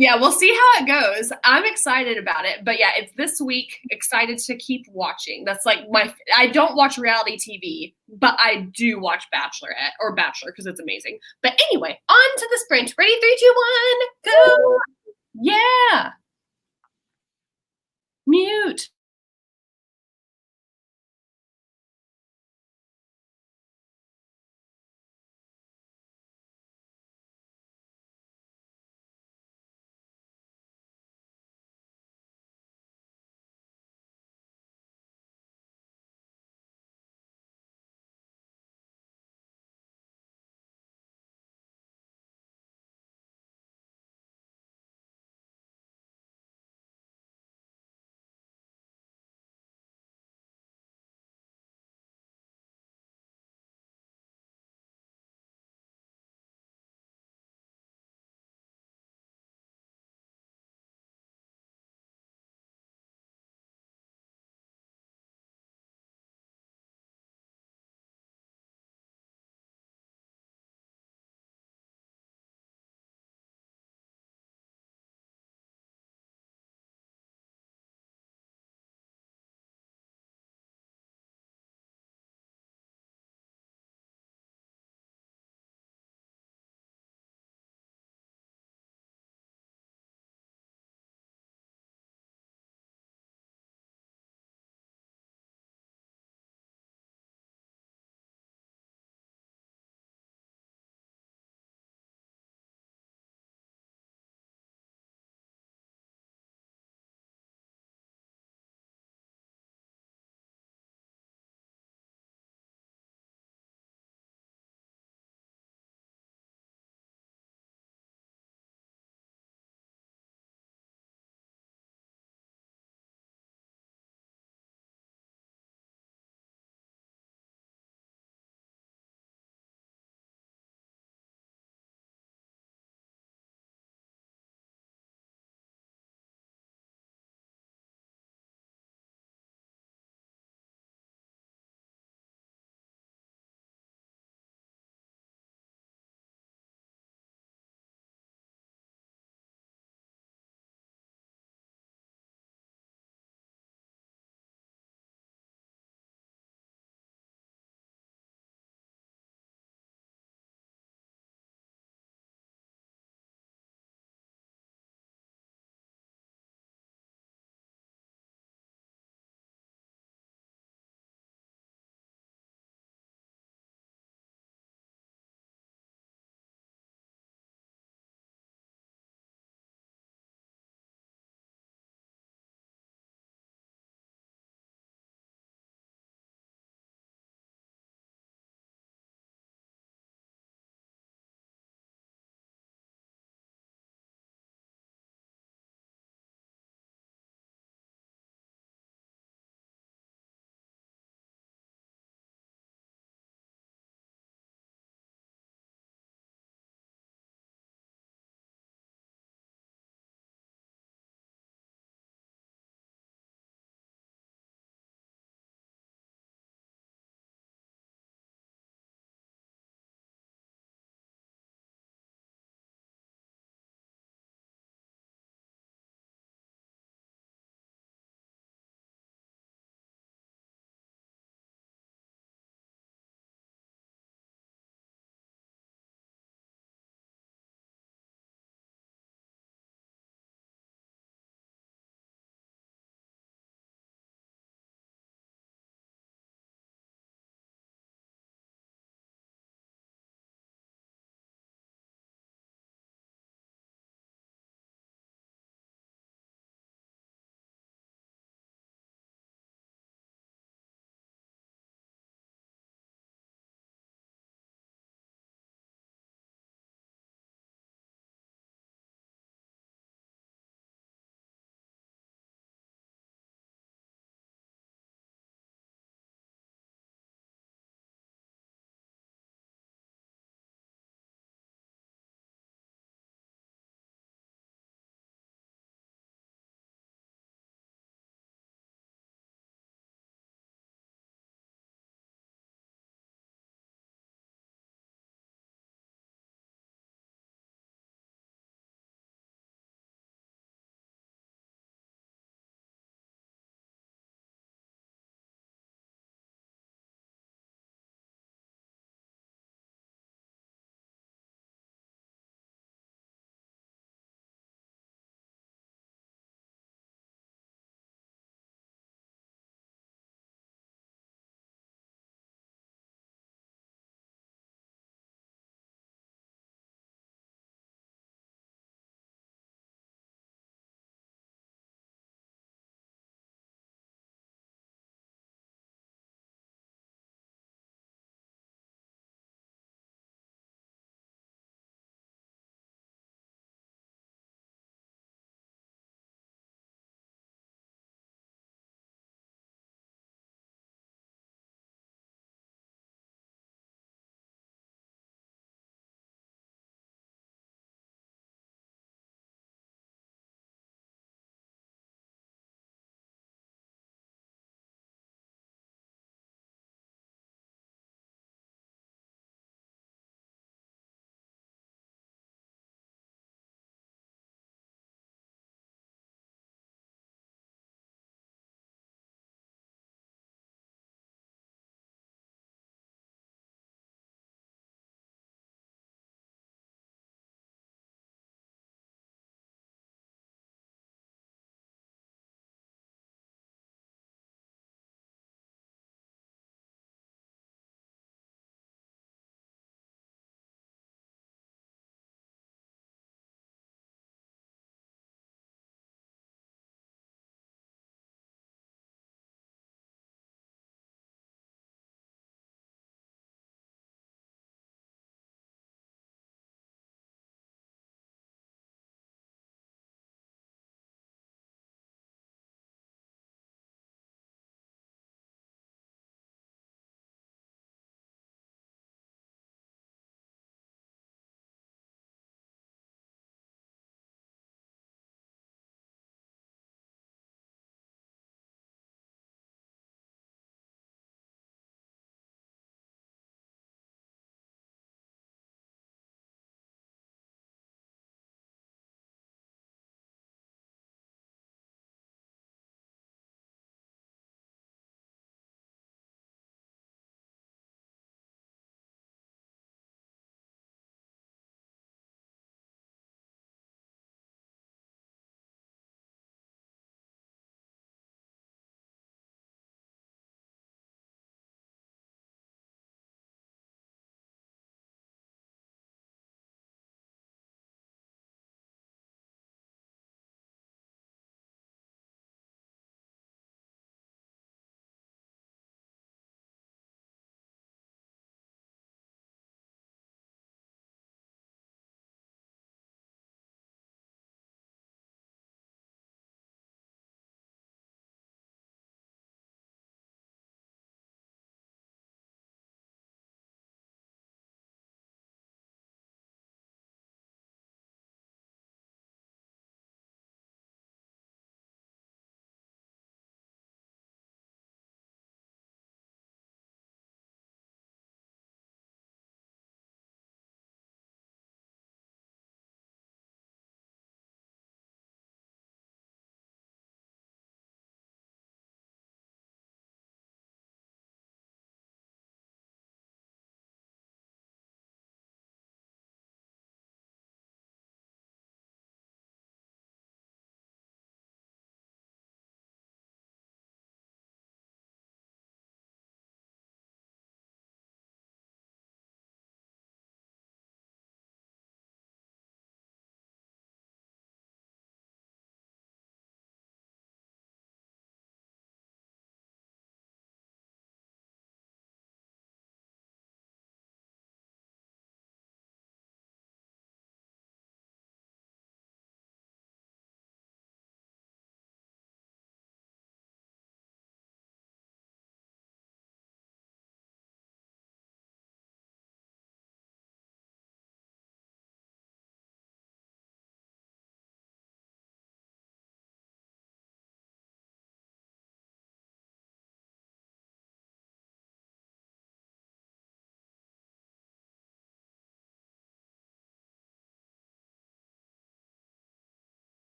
Yeah, we'll see how it goes. I'm excited about it. But yeah, it's this week. Excited to keep watching. That's like I don't watch reality TV, but I do watch Bachelorette or Bachelor because it's amazing. But anyway, on to the sprint. Ready? 3, 2, 1, go. Yeah. Mute.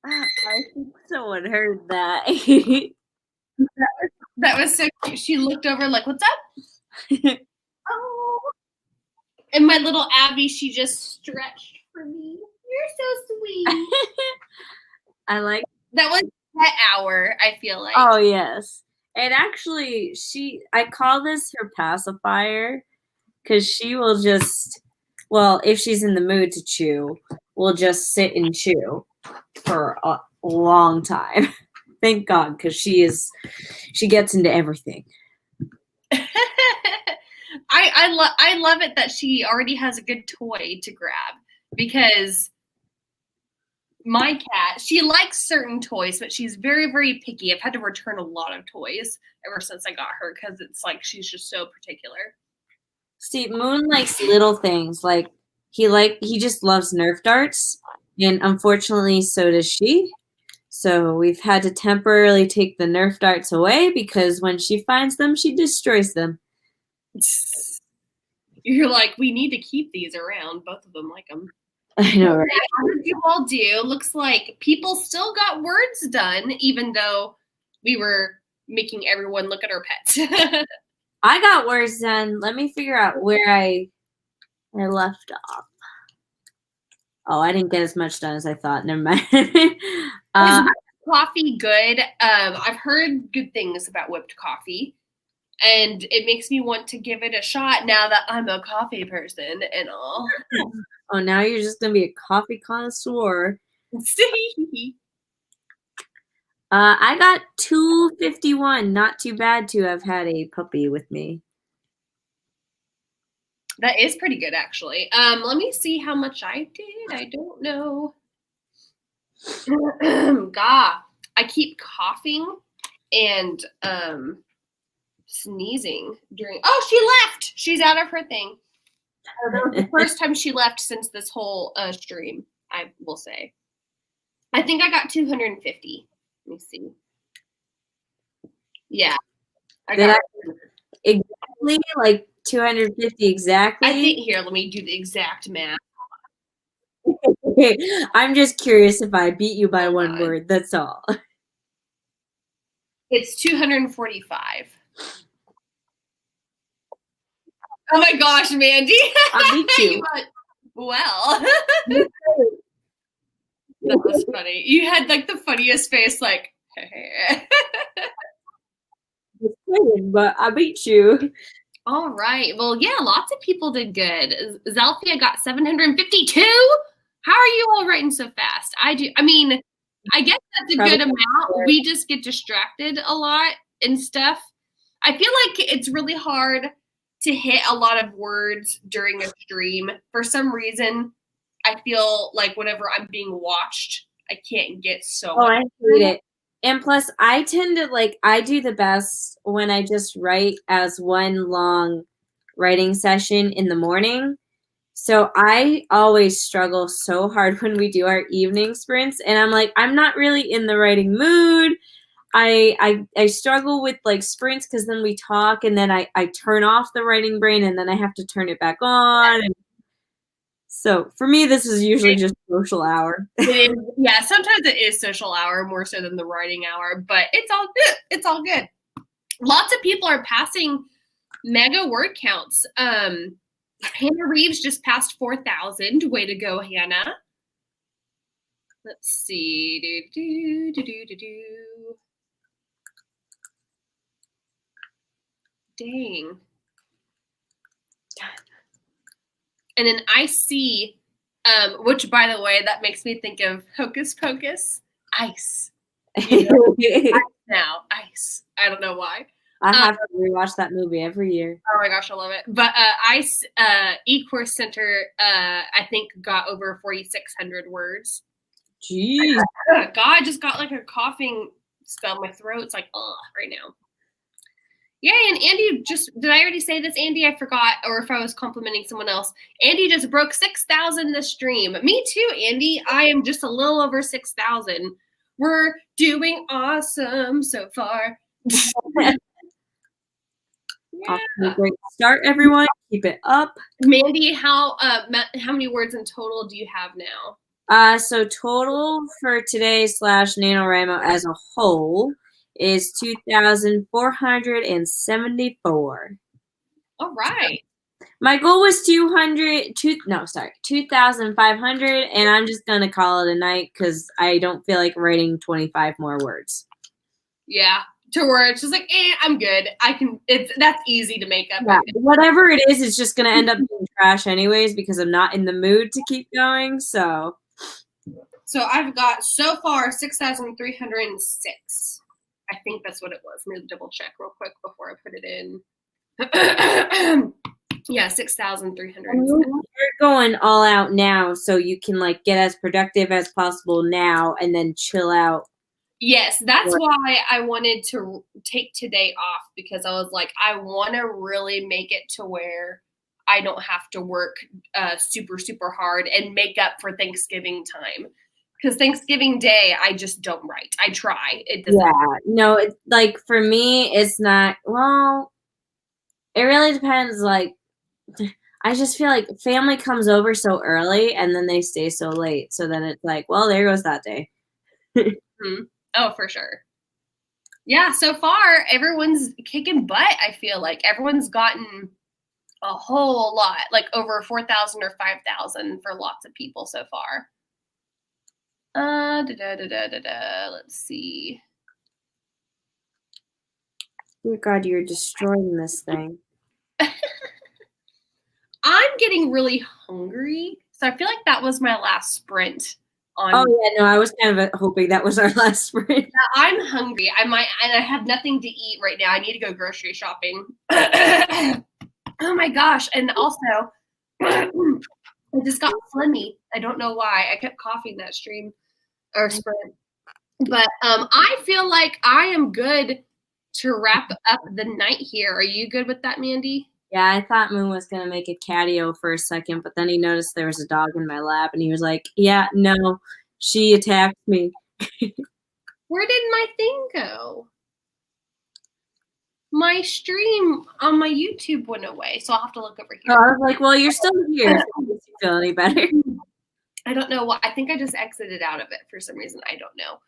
I think someone heard that. That was so cute. She looked over like, what's up? Oh. And my little Abby, she just stretched for me. You're so sweet. I like that was pet hour, I feel like. Oh yes. And actually I call this her pacifier because she will just, well, if she's in the mood to chew, will just sit and chew for a long time. Thank God, because she gets into everything. I love it that she already has a good toy to grab, because my cat, she likes certain toys, but she's very, very picky. I've had to return a lot of toys ever since I got her because it's like she's just so particular. See, Moon likes little things. Like he just loves Nerf darts, and unfortunately, so does she. So we've had to temporarily take the Nerf darts away because when she finds them, she destroys them. You're like, we need to keep these around. Both of them like them. I know, right? How did you all do? Looks like people still got words done, even though we were making everyone look at our pets. I got words done. Let me figure out where I left off. Oh, I didn't get as much done as I thought. Never mind. Is coffee good? I've heard good things about whipped coffee, and it makes me want to give it a shot now that I'm a coffee person and all. Oh, now you're just gonna be a coffee connoisseur. I got 251. Not too bad to have had a puppy with me. That is pretty good, actually. Let me see how much I did. I don't know. God, I keep coughing and sneezing during. Oh, she left. She's out of her thing. That was the first time she left since this whole stream, I will say. I think I got 250. Let me see. Yeah. I got exactly like 250 exactly. I think here, let me do the exact math. I'm just curious if I beat you by one word. That's all. It's 245. Oh my gosh, Mandy. I beat you. Well. That was funny. You had like the funniest face, like, but I beat you. All right. Well, yeah, lots of people did good. Zelfia got 752. How are you all writing so fast? I mean, I guess that's a good amount. We just get distracted a lot and stuff. I feel like it's really hard to hit a lot of words during a stream. For some reason, I feel like whenever I'm being watched, I can't get so much. I hate it. And plus, I tend to I do the best when I just write as one long writing session in the morning. So I always struggle so hard when we do our evening sprints. And I'm like, I'm not really in the writing mood. I struggle with sprints because then we talk and then I turn off the writing brain and then I have to turn it back on. And so for me, this is usually just social hour. Yeah, sometimes it is social hour more so than the writing hour, but it's all good. It's all good. Lots of people are passing mega word counts. Hannah Reeves just passed 4,000. Way to go, Hannah. Let's see. Dang. And then I see, which, by the way, that makes me think of Hocus Pocus. Ice. Ice now. Ice. I don't know why. I have to rewatch that movie every year. Oh my gosh, I love it. But ICE eCourse Center, I think, got over 4,600 words. Jeez. God, I just got like a coughing spell in my throat. It's like, ugh, right now. Yay, and Andy did I already say this, Andy? I forgot, or if I was complimenting someone else. Andy just broke 6,000 this stream. Me too, Andy. I am just a little over 6,000. We're doing awesome so far. Yeah. Great start, everyone. Keep it up. Mandy, how many words in total do you have now? So total for today / NaNoWriMo as a whole is 2,474. All right. My goal was 2,500, and I'm just gonna call it a night because I don't feel like writing 25 more words. Yeah. To where it's just like, I'm good. That's easy to make up. Yeah, whatever it is, it's just gonna end up being trash anyways because I'm not in the mood to keep going. So I've got so far 6,306. I think that's what it was. Let me double check real quick before I put it in. Yeah, 6,300. you're going all out now, so you can like get as productive as possible now, and then chill out. Yes, that's why I wanted to take today off, because I was like, I want to really make it to where I don't have to work super, super hard and make up for Thanksgiving time. Because Thanksgiving Day, I just don't write. I try. It doesn't. Yeah, no, it's like for me, it's not. Well, it really depends. Like, I just feel like family comes over so early and then they stay so late. So then it's like, well, there goes that day. Oh, for sure. Yeah, so far everyone's kicking butt. I feel like everyone's gotten a whole lot, like over 4,000 or 5,000 for lots of people so far. Let's see. Oh God, you're destroying this thing. I'm getting really hungry, so I feel like that was my last sprint. Oh yeah, no, I was kind of hoping that was our last sprint. I'm hungry. I have nothing to eat right now. I need to go grocery shopping. Oh my gosh. And also, I just got phlegmy. I don't know why. I kept coughing that stream or sprint. But I feel like I am good to wrap up the night here. Are you good with that, Mandy? Yeah, I thought Moon was going to make a catio for a second, but then he noticed there was a dog in my lap, and he was like, yeah, no, she attacked me. Where did my thing go? My stream on my YouTube went away, so I'll have to look over here. Oh, I was like, well, you're still here. If it makes you feel any better. I don't know why. I think I just exited out of it for some reason. I don't know.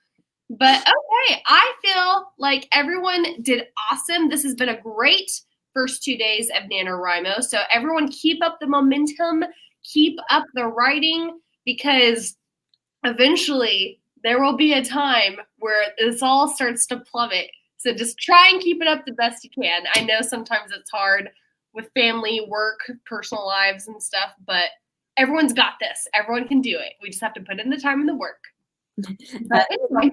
But okay, I feel like everyone did awesome. This has been a great first 2 days of NaNoWrimo. So everyone keep up the momentum, keep up the writing, because eventually there will be a time where this all starts to plummet. So just try and keep it up the best you can. I know sometimes it's hard with family, work, personal lives and stuff, but everyone's got this. Everyone can do it. We just have to put in the time and the work. But anyway,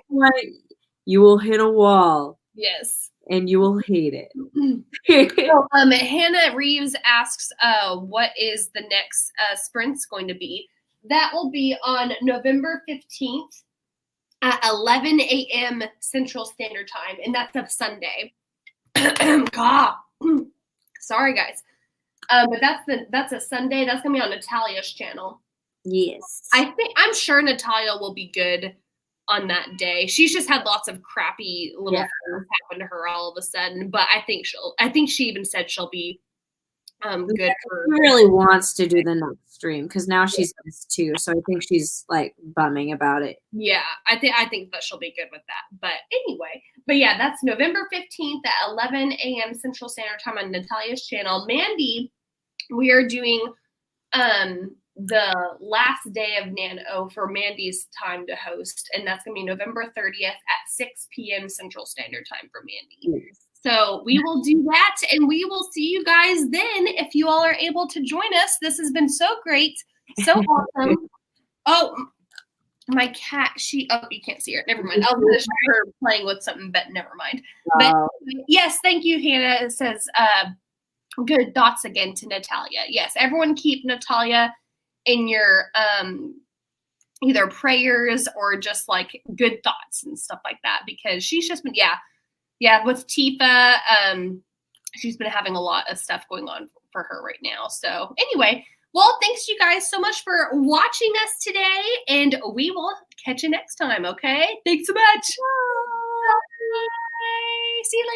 you will hit a wall. Yes. And you will hate it. So, Hannah Reeves asks, what is the next sprint's going to be? That will be on November 15th at 11 a.m. Central Standard Time, and that's a Sunday. God. Sorry, guys. But that's a Sunday. That's gonna be on Natalia's channel. Yes. I'm sure Natalia will be good on that day. She's just had lots of crappy little things happen to her all of a sudden, but I think she even said she'll be good for. She really wants to do the next stream because now she's missed too, so I think she's like bumming about it. Yeah, I think that she'll be good with that. But anyway, yeah, that's November 15th at 11 a.m. Central Standard Time on Natalia's channel. Mandy, we are doing the last day of Nano for Mandy's time to host, and that's gonna be November 30th at 6 p.m. Central Standard Time for Mandy. Yes. So we will do that, and we will see you guys then if you all are able to join us. This has been so great, so awesome. Oh, my cat, you can't see her. Never mind. I was going to show her playing with something, but never mind. But yes, thank you, Hannah. It says good thoughts again to Natalia. Yes, everyone keep Natalia in your either prayers or just like good thoughts and stuff like that, because she's just been with Tifa, she's been having a lot of stuff going on for her right now. So anyway, well, thanks you guys so much for watching us today, and we will catch you next time. Okay, thanks so much. Bye. See you later.